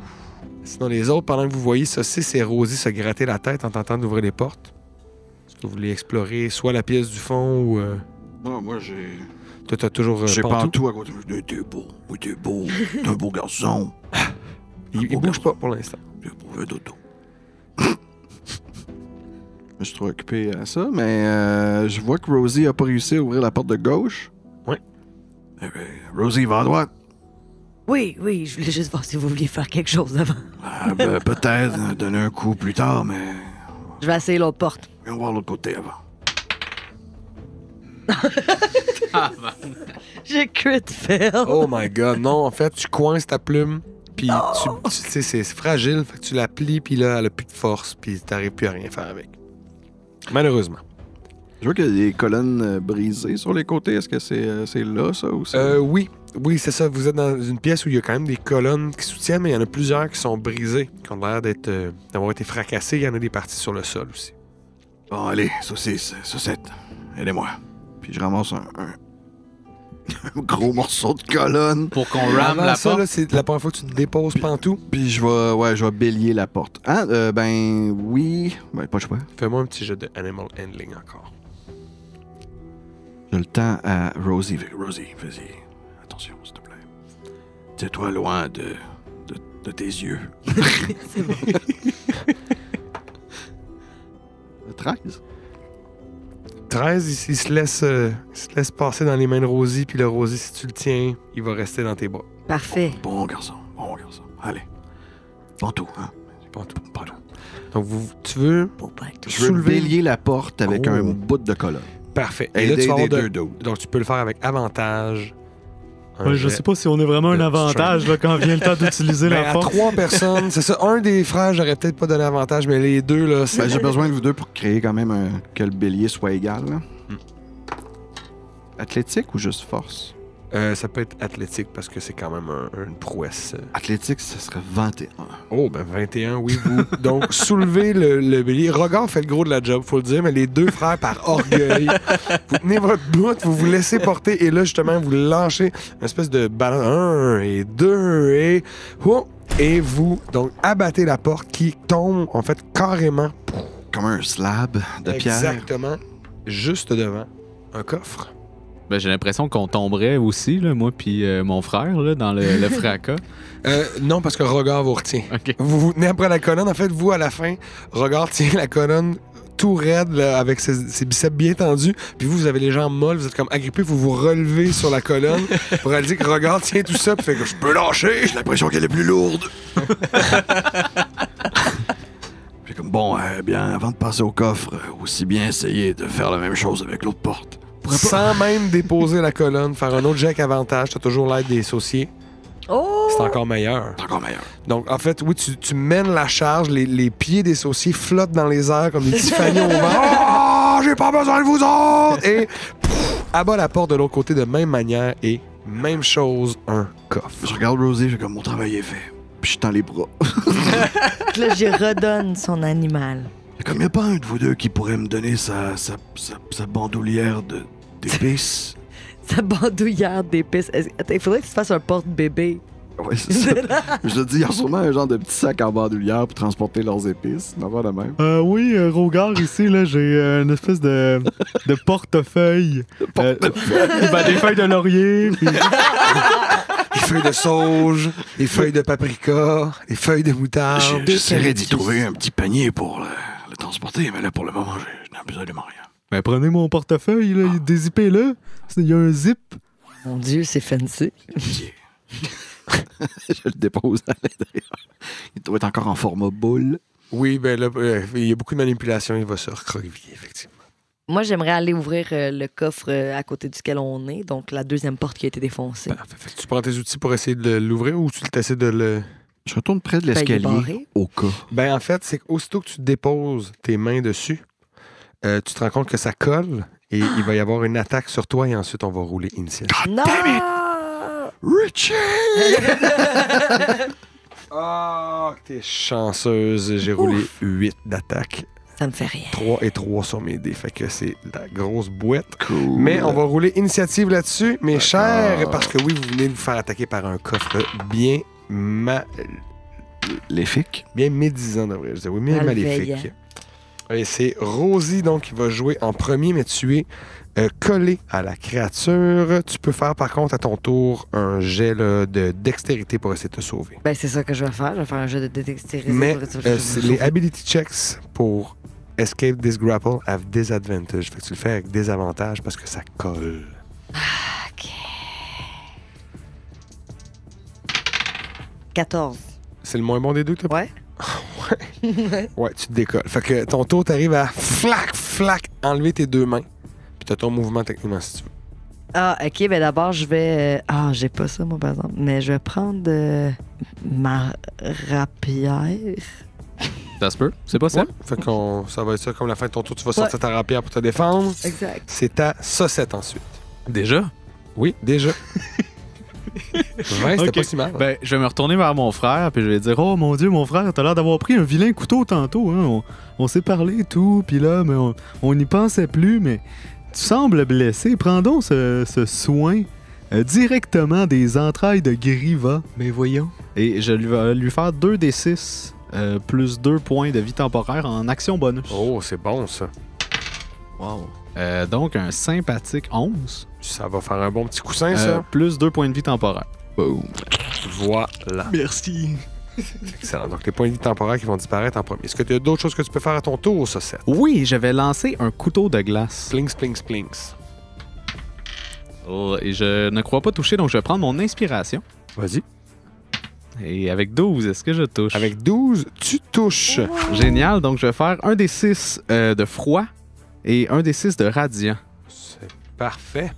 A: Sinon, les autres, pendant que vous voyez Saucisse et Rosie se gratter la tête en tentant d'ouvrir les portes, est-ce que vous voulez explorer soit la pièce du fond ou...
E: Moi, j'ai.
A: Toi, t'as toujours
E: J'ai
A: Pantou.
E: Pantou à côté. T'es beau. Oui, t'es beau. T'es un beau garçon.
A: Il bouge pas pour l'instant.
E: J'ai trouvé dodo. Je suis trop occupé à ça, mais je vois que Rosie a pas réussi à ouvrir la porte de gauche.
A: Oui.
E: Eh bien, Rosie va à droite.
B: Oui, je voulais juste voir si vous vouliez faire quelque chose avant.
E: Ah, ben, peut-être donner un coup plus tard, mais
B: Je vais essayer l'autre porte.
E: viens voir l'autre côté avant.
B: J'ai crit fail.
A: Oh my God, non, en fait, tu coinces ta plume, puis tu sais, c'est fragile, fait que tu la plies, puis là, elle a plus de force, puis t'arrives plus à rien faire avec. Malheureusement.
E: Je vois qu'il y a des colonnes brisées sur les côtés. Est-ce que c'est là, ça, ou c'est...
A: Oui, c'est ça. Vous êtes dans une pièce où il y a quand même des colonnes qui soutiennent, mais il y en a plusieurs qui sont brisées, qui ont l'air d'avoir été fracassées. Il y en a des parties sur le sol aussi.
E: Bon, allez, saucisse, saucette, aidez-moi. Puis je ramasse un gros morceau de colonne.
C: Pour qu'on rame
A: Avant
C: la
A: ça,
C: porte.
A: là, c'est la première fois que tu te déposes Pantou.
E: Puis je vais bélier la porte. Ah, ben oui. Ben, pas le choix.
A: Fais-moi un petit jeu de Animal Handling encore.
E: Je le temps à Rosie. Rosie, vas-y. Attention, s'il te plaît. Tiens-toi loin de tes yeux.
B: C'est bon.
E: 13.
A: 13, il se laisse passer dans les mains de Rosie, puis le Rosie, si tu le tiens, il va rester dans tes bras.
B: Parfait.
E: Bon garçon, bon garçon. Allez. Pantou, hein?
A: Pantou. Donc, tu veux
B: Bon, ben, tout.
E: Je veux
A: soulever-
E: bélier la porte avec
A: Oh.
E: un bout de colonne.
A: Parfait. Et là, tu
E: Aider
A: vas avoir
E: des deux dudes.
A: Donc, tu peux le faire avec avantage.
F: Ouais, je sais pas si on est vraiment un
A: de
F: avantage là, quand vient le temps d'utiliser
A: Ben,
F: la
A: à
F: porte.
A: 3 personnes, c'est ça. Un des frères, j'aurais peut-être pas donné avantage, mais les deux, là, c'est...
E: Ben, j'ai besoin de vous deux pour créer quand même que le bélier soit égal. Là. Athlétique ou juste force?
A: Ça peut être athlétique parce que c'est quand même une prouesse.
E: Athlétique, ça serait 21.
A: Oh, ben 21, oui, vous. Donc, soulevez le bélier. Rogard fait le gros de la job, faut le dire, mais les deux frères, par orgueil, vous tenez votre bout, vous vous laissez porter, et là, justement, vous lâchez une espèce de ballon. 1 et 2 et... Oh, et vous, donc, abattez la porte qui tombe, en fait, carrément,
E: Comme un slab de pierre.
A: exactement, juste devant un coffre.
C: Ben, j'ai l'impression qu'on tomberait aussi, là, moi puis mon frère, là, dans le fracas.
A: Non, parce que Rogard vous retient.
C: OK.
A: Vous vous tenez après la colonne. En fait, vous, à la fin, Rogard tient la colonne tout raide, là, avec ses biceps bien tendus. Puis vous avez les jambes molles, vous êtes comme agrippés, vous vous relevez sur la colonne pour réaliser que Rogard tient tout ça, puis fait que je peux lâcher.
E: J'ai l'impression qu'elle est plus lourde. J'ai comme, bon, bien, avant de passer au coffre, aussi bien essayer de faire la même chose avec l'autre porte.
A: Sans même déposer la colonne, faire un autre jet avec avantage, t'as toujours l'aide des sauciers.
B: Oh!
A: C'est encore meilleur.
E: C'est encore meilleur.
A: Donc, en fait, oui, tu mènes la charge, les pieds des sauciers flottent dans les airs comme des petits fannions au vent. Oh, j'ai pas besoin de vous autres! Et abat la porte de l'autre côté de même manière et même chose, un coffre.
E: Je regarde Rosie, j'ai comme, mon travail est fait. Puis je tends les bras.
B: Là, j'y redonne son animal.
E: Et comme il n'y a pas un de vous deux qui pourrait me donner sa bandoulière d'épices.
B: Sa bandoulière d'épices. Attends, il faudrait que tu fasses un porte-bébé.
E: Ouais, c'est ça. Je te dis, il y a sûrement un genre de petit sac en bandoulière pour transporter leurs épices. Non, pas de même.
F: Oui, Rogard, ici, là, j'ai une espèce de portefeuille. Ben, des feuilles de laurier. Puis...
A: Des feuilles de sauge, des feuilles de paprika, des feuilles de moutarde.
E: J'essaierai d'y trouver un petit panier pour le transporter, mais là, pour le moment, je n'ai absolument rien.
F: Ben, prenez mon portefeuille, là, dézippez-le. Il y a un zip.
B: Mon Dieu, c'est fancy.
E: Je le dépose à l'intérieur. Il doit être encore en format boule.
A: Oui, ben là, il y a beaucoup de manipulations. Il va se recroqueviller, effectivement.
B: Moi, j'aimerais aller ouvrir le coffre à côté duquel on est, donc la deuxième porte qui a été défoncée.
A: Parfait. Fait que tu prends tes outils pour essayer de l'ouvrir ou tu essaies de le...
E: Je retourne près de
B: il est
E: l'escalier
B: barré.
E: au cas.
A: Ben, en fait, c'est qu'aussitôt que tu déposes tes mains dessus, tu te rends compte que ça colle et il va y avoir une attaque sur toi et ensuite on va rouler initiative.
B: Non!
E: Richie!
A: Ah, t'es chanceuse. J'ai roulé 8 d'attaque.
B: Ça me fait rien.
A: 3 et 3 sur mes dés. Fait que c'est la grosse boîte.
E: Cool.
A: Mais on va rouler initiative là-dessus, mes
E: D'accord.
A: chers, parce que oui, vous venez de vous faire attaquer par un coffre bien
E: Maléfique.
A: bien médisant, devrais-je dire. Oui, bien
B: Malveillant.
A: maléfique. Et c'est Rosie, donc, qui va jouer en premier, mais tu es collé à la créature. Tu peux faire, par contre, à ton tour, un jet là, de dextérité pour essayer de te sauver.
B: Ben, c'est ça que je vais faire. Je vais faire un jeu de dextérité.
A: Mais
B: pour essayer de me
A: c'est
B: sauver.
A: les ability checks pour Escape this grapple have disadvantage. Fait que tu le fais avec désavantage parce que ça colle.
B: OK. 14.
A: C'est le moins bon des deux que t'as
B: Ouais.
A: Ouais, tu te décolles. Fait que ton tour, t'arrives à flac, enlever tes deux mains. Puis t'as ton mouvement techniquement si tu veux.
B: Ah, OK. Ben, d'abord, je vais... j'ai pas ça, moi, par exemple. Mais je vais prendre ma rapière.
C: Ça se peut, c'est possible.
A: Ouais. Fait qu'on ça va être ça comme la fin de ton tour. Tu vas sortir ta rapière pour te défendre.
B: Exact.
A: C'est ta saucette ensuite.
C: Déjà?
A: Oui, déjà. 20, c'était
C: Ok.
A: pas si mal.
C: Ben, je vais me retourner vers mon frère, puis je vais dire: oh mon Dieu, mon frère, t'as l'air d'avoir pris un vilain couteau tantôt. Hein? On s'est parlé et tout, puis là, mais on n'y pensait plus, mais tu sembles blessé. Prends donc ce soin directement des entrailles de Griva.
D: Mais voyons.
C: Et je vais lui faire 2d6 plus 2 points de vie temporaire en action bonus.
A: Oh, c'est bon ça.
D: Wow.
C: Donc, un sympathique 11,
A: Ça va faire un bon petit coussin, ça.
C: plus 2 points de vie temporaire.
E: Boom.
A: Voilà.
D: Merci.
A: Excellent. Donc, les points de vie temporaires qui vont disparaître en premier. Est-ce que tu as d'autres choses que tu peux faire à ton tour, ça, Seth?
C: Oui, je vais lancer un couteau de glace.
A: Splings.
C: Oh, et je ne crois pas toucher, donc je vais prendre mon inspiration.
A: Vas-y.
C: Et avec 12, est-ce que je touche?
A: Avec 12, tu touches.
C: Génial, donc je vais faire un des 6 de froid et un des 6 de radiant.
A: C'est parfait.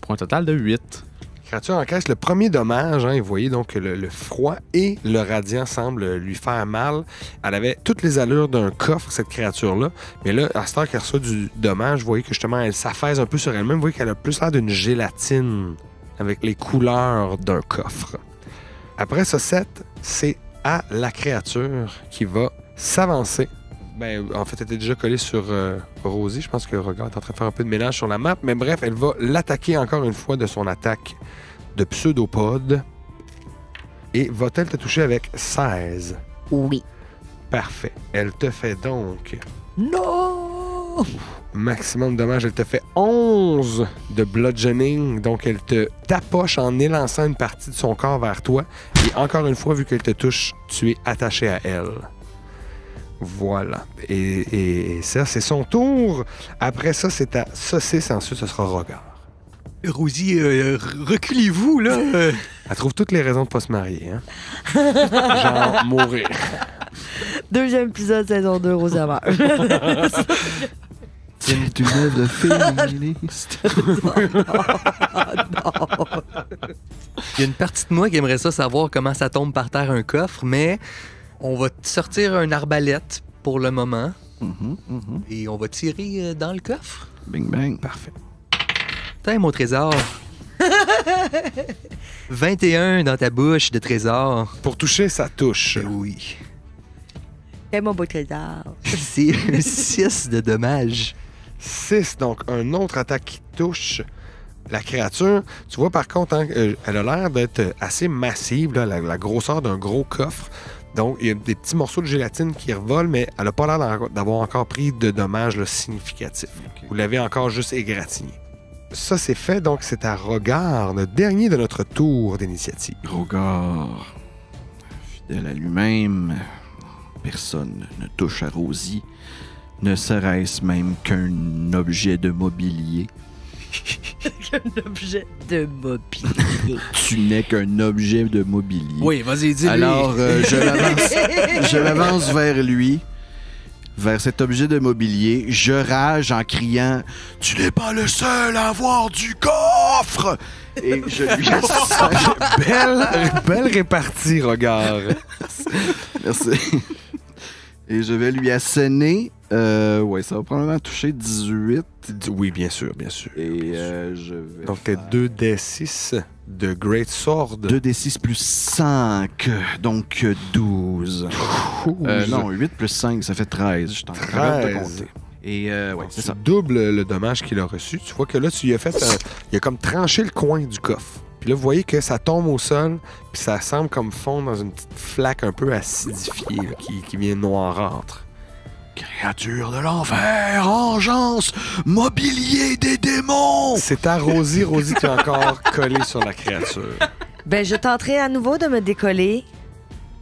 C: Pour un total de 8.
A: La créature encaisse le premier dommage. Hein, et vous voyez donc que le froid et le radiant semblent lui faire mal. Elle avait toutes les allures d'un coffre, cette créature-là. Mais là, à cette heure qu'elle reçoit du dommage, vous voyez que justement, elle s'affaisse un peu sur elle-même. Vous voyez qu'elle a plus l'air d'une gélatine avec les couleurs d'un coffre. Après ça, 7, c'est à la créature qui va s'avancer. Ben, en fait, elle était déjà collée sur Rosie. Je pense que Regard est en train de faire un peu de ménage sur la map. Mais bref, elle va l'attaquer encore une fois de son attaque de pseudopode. Et va-t-elle te toucher avec 16?
B: Oui.
A: Parfait. Elle te fait donc
B: Non!
A: maximum de dommages. Elle te fait 11 de bludgeoning. Donc, elle te tapoche en élançant une partie de son corps vers toi. Et encore une fois, vu qu'elle te touche, tu es attaché à elle. Voilà. Et ça, c'est son tour. Après ça, c'est ta saucisse. Ensuite, ce sera Regard.
D: Rosie, reculez-vous, là.
A: Elle trouve toutes les raisons de pas se marier. Hein? Genre, mourir.
B: Deuxième épisode, saison 2, Rosa meurt.
E: C'est une œuvre féministe.
D: Il y a une partie de moi qui aimerait ça savoir comment ça tombe par terre un coffre, mais on va sortir un arbalète pour le moment et on va tirer dans le coffre.
E: Bing bang.
A: Parfait.
D: Tiens, mon trésor. 21 dans ta bouche de trésor.
A: Pour toucher, ça touche.
D: Oui.
B: Quel mon beau trésor.
D: C'est un 6 de dommages.
A: 6, donc un autre attaque qui touche. la créature. Tu vois, par contre, hein, elle a l'air d'être assez massive, là, la grosseur d'un gros coffre. Donc, il y a des petits morceaux de gélatine qui revolent, mais elle n'a pas l'air d'avoir encore pris de dommages là, significatifs.
E: Ok.
A: Vous l'avez encore juste égratigné. Ça, c'est fait, donc c'est à Rogard, le dernier de notre tour d'initiative.
E: Rogard, fidèle à lui-même, personne ne touche à Rosie. Ne serait-ce même qu'un objet de mobilier.
B: Un objet de mobilier.
E: Tu n'es qu'un objet de mobilier.
C: Oui, vas-y, dis-lui.
E: Alors, je m'avance vers lui, vers cet objet de mobilier. Je rage en criant « Tu n'es pas le seul à avoir du coffre! » Et je lui
A: Belle répartie, Rogard.
E: Merci. Et je vais lui asséner. Ouais, ça va probablement toucher 18.
A: Oui, bien sûr, bien sûr.
E: Et je vais.
A: Donc, t'es 2d6 de Great Sword.
E: 2d6 plus 5, donc 12. Non, 8 plus 5, ça fait 13. Je suis en train de compter. Et ouais, c'est
A: Tu
E: ça.
A: doubles le dommage qu'il a reçu. Tu vois que là, tu lui as fait... il a comme tranché le coin du coffre. Puis là, vous voyez que ça tombe au sol, puis ça semble comme fondre dans une petite flaque un peu acidifiée là, qui vient noirâtre.
E: Créature de l'enfer, engeance, mobilier des démons!
A: C'est à Rosie. Rosie qui est encore collée sur la créature.
B: Ben, je tenterai à nouveau de me décoller.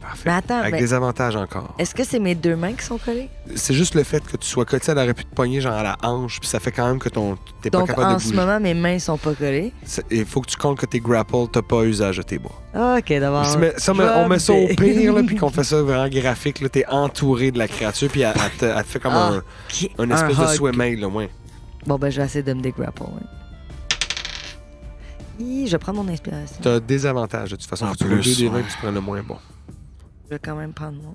A: Parfait.
B: Mais attends,
A: Avec
B: mais
A: des avantages encore.
B: est-ce que c'est mes deux mains qui sont collées?
A: C'est juste le fait que tu sois collé, elle aurait pu te pogner genre à la hanche, puis ça fait quand même que t'es pas
B: Donc,
A: capable
B: en
A: de
B: ce
A: bouger.
B: moment, mes mains sont pas collées.
A: Il faut que tu comptes que tes grapples, t'as pas usage de tes bras.
B: OK, d'abord.
A: On met ça au pire, là, puis qu'on fait ça vraiment graphique. Là, t'es entouré de la créature, puis elle te fait comme un espèce de
B: hug.
A: swim-aid, là, ouais.
B: Bon, ben, je vais essayer de me dégrapple. Ouais. Je vais prendre mon inspiration.
A: T'as des avantages, de toute façon.
E: En
A: Faut que tu roules
E: plus,
A: 2 des 20
E: ouais.
A: que tu prennes le moins bon.
B: Je vais quand même prendre mon.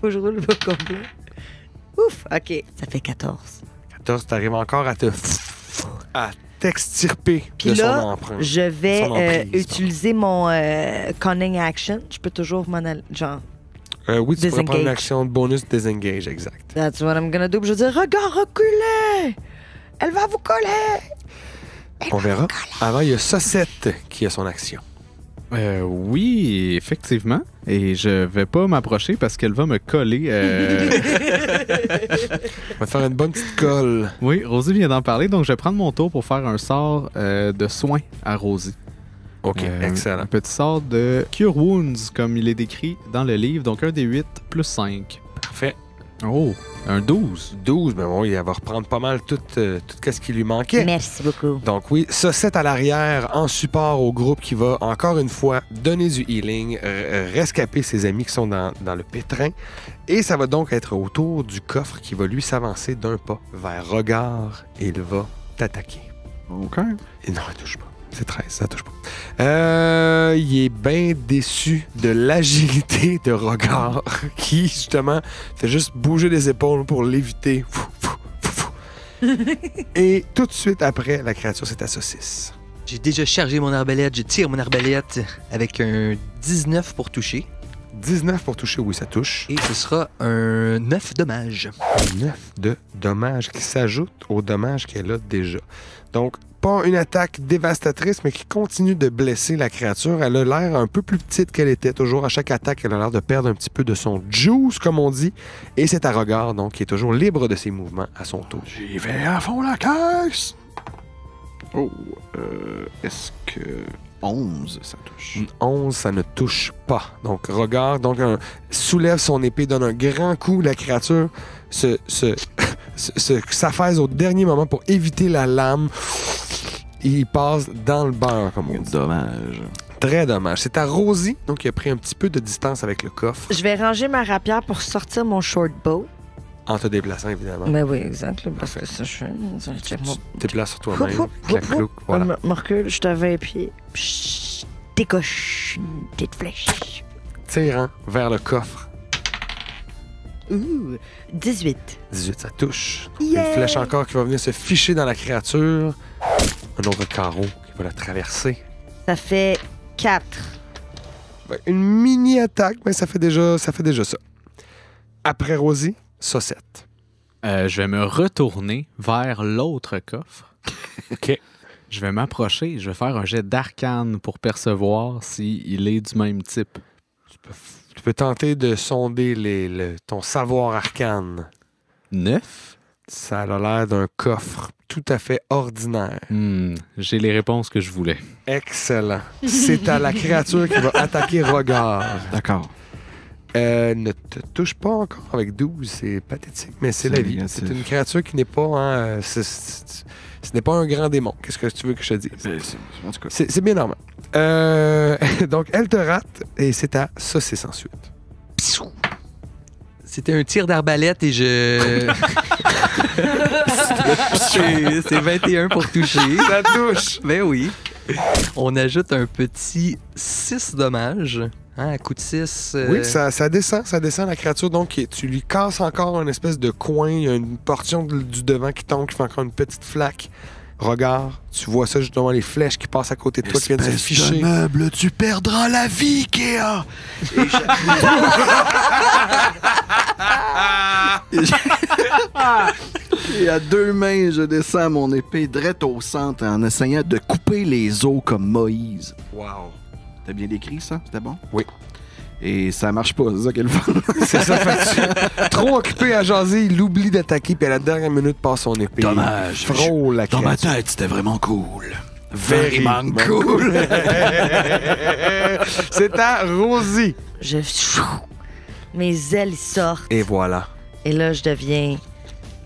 B: Faut que je roule le complet. Ouf, OK. Ça fait 14.
A: 14, t'arrives encore à t'extirper
B: Puis
A: de son
B: là,
A: empreinte.
B: je vais
A: Son emprise,
B: utiliser mon cunning action. Je peux toujours m'en aller. Genre,
A: Oui, tu pourrais prendre une
B: Disengage.
A: action de bonus disengage, exact.
B: that's what I'm gonna do. Puis je vais dire, regarde, reculez! Elle va vous coller!
A: On verra. Avant, il y a Saucette qui a son action.
C: Oui, effectivement. Et je vais pas m'approcher parce qu'elle va me coller.
A: On va te faire une bonne petite colle.
C: Oui, Rosie vient d'en parler, donc je vais prendre mon tour pour faire un sort de soin à Rosie.
A: OK, excellent.
C: Un petit sort de Cure Wounds, comme il est décrit dans le livre. Donc un des 8 plus 5.
A: Parfait.
C: Oh, un 12.
A: 12, mais bon, il va reprendre pas mal tout ce qui lui manquait.
B: Merci beaucoup.
A: Donc oui, Saucette à l'arrière, en support au groupe qui va, encore une fois, donner du healing, rescaper ses amis qui sont dans le pétrin. Et ça va donc être autour du coffre qui va lui s'avancer d'un pas vers Regard et il va t'attaquer.
E: OK.
A: Et non, il touche pas. C'est 13, ça touche pas. Il est bien déçu de l'agilité de Regard qui, justement, fait juste bouger les épaules pour l'éviter. Fou, fou, fou, fou. Et tout de suite après, la créature, c'est à Saucisse.
D: J'ai déjà chargé mon arbalète, je tire mon arbalète avec un 19 pour toucher.
A: 19 pour toucher, oui, ça touche.
D: Et ce sera un 9 dommages.
A: 9 de dommages qui s'ajoutent aux dommages qu'elle a déjà. Donc, pas une attaque dévastatrice, mais qui continue de blesser la créature. Elle a l'air un peu plus petite qu'elle était. Toujours à chaque attaque, elle a l'air de perdre un petit peu de son juice, comme on dit. Et c'est à Regard, donc, qui est toujours libre de ses mouvements à son tour.
E: J'y vais à fond la caisse! Oh, est-ce que 11, ça touche?
A: Une 11, ça ne touche pas. Donc, Regard, soulève son épée, donne un grand coup. La créature s'affaisse au dernier moment pour éviter la lame. Il passe dans le beurre, comme on dit.
E: Dommage.
A: Très dommage. C'est à Rosie, donc il a pris un petit peu de distance avec le coffre,
B: Je vais ranger ma rapière pour sortir mon short bow.
A: en te déplaçant, évidemment.
B: Ben oui, exact. là, parce que ça, je check mon...
A: Tu te déplaces sur toi-même.
B: Hop, hop,
A: Clac,
B: hop, hop.
A: clouc, voilà.
B: Me recule, je suis à 20 pieds. Psh, décoche une petite flèche.
A: Tirant vers le coffre.
B: Ouh, 18.
A: 18, ça touche. Donc,
B: Yeah!
A: une flèche encore qui va venir se ficher dans la créature. Un autre carreau qui va la traverser.
B: Ça fait 4.
A: Ben, une mini-attaque, mais ça fait déjà ça. Après Rosie, Saucette.
C: Je vais me retourner vers l'autre coffre
A: OK.
C: Je vais m'approcher, je vais faire un jet d'arcane pour percevoir s'il est du même type.
A: Tu peux tenter de sonder ton savoir arcane.
C: 9?
A: Ça a l'air d'un coffre tout à fait ordinaire.
C: J'ai les réponses que je voulais.
A: Excellent. C'est à la créature qui va attaquer Rogard.
E: D'accord.
A: Ne te touche pas encore avec 12, c'est pathétique, mais c'est la vie. C'est une créature qui n'est pas... ce n'est pas un grand démon. Qu'est-ce que tu veux que je te dise?
E: En tout cas.
A: C'est bien normal. Donc, elle te rate et c'est à saucisse ensuite.
D: C'était un tir d'arbalète et je... c'est 21 pour toucher.
A: Ça touche!
D: Ben oui. On ajoute un petit 6 dommages. Hein, à coup de 6.
A: Oui, ça descend la créature. Donc, tu lui casses encore une espèce de coin. Il y a une portion du devant qui tombe, qui fait encore une petite flaque. Regarde, tu vois ça justement, les flèches qui passent à côté de toi, qui viennent se ficher.
E: Meuble, tu perdras la vie, Kéa! Et à 2 mains, je descends mon épée drette au centre en essayant de couper les os comme Moïse.
A: Wow.
E: T'as bien décrit ça? C'était bon?
A: Oui.
E: Et ça marche pas, c'est ça qu'elle fait.
A: C'est ça, fait trop occupé à jaser, il oublie d'attaquer, puis à la dernière minute, passe son épée.
E: Dommage.
A: Frôle la
E: Dans ma
A: créature.
E: tête, c'était vraiment cool.
A: Vraiment cool. C'est à Rosie.
B: Mes ailes sortent.
A: Et voilà.
B: Et là, je deviens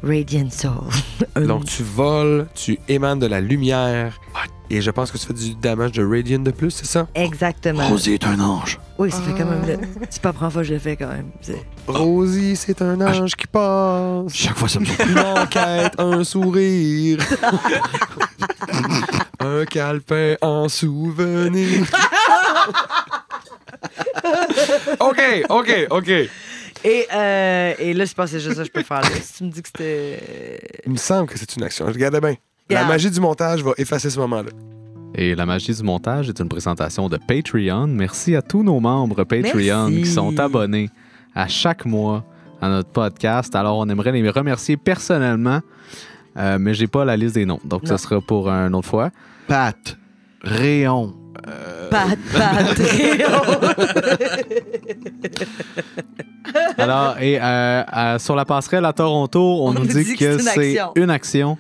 B: Radiant Soul.
A: Donc, tu voles, tu émanes de la lumière. Et je pense que tu fais du damage de Radiant de plus, c'est ça?
B: Exactement.
E: Rosie est un ange.
B: Oui, ça fait quand même... C'est pas la première fois que je le fais quand même.
A: Rosie, c'est un ange qui passe.
E: Chaque fois, ça me fait
A: Une enquête, un sourire. Un calepin en souvenir. OK.
B: Et là, je pense que c'est juste ça que je peux faire. Là. Si tu me dis que c'était...
A: Il me semble que c'est une action. Regardez bien. La
B: Yeah.
A: magie du montage va effacer ce moment-là.
C: Et la magie du montage est une présentation de Patreon. Merci à tous nos membres Patreon
B: Merci.
C: qui sont abonnés à chaque mois à notre podcast. Alors, on aimerait les remercier personnellement, mais j'ai pas la liste des noms. Donc,
B: Non.
C: ce sera pour une autre fois.
E: Pat, Réon.
C: Alors, et sur la passerelle à Toronto, on nous dit que c'est une action.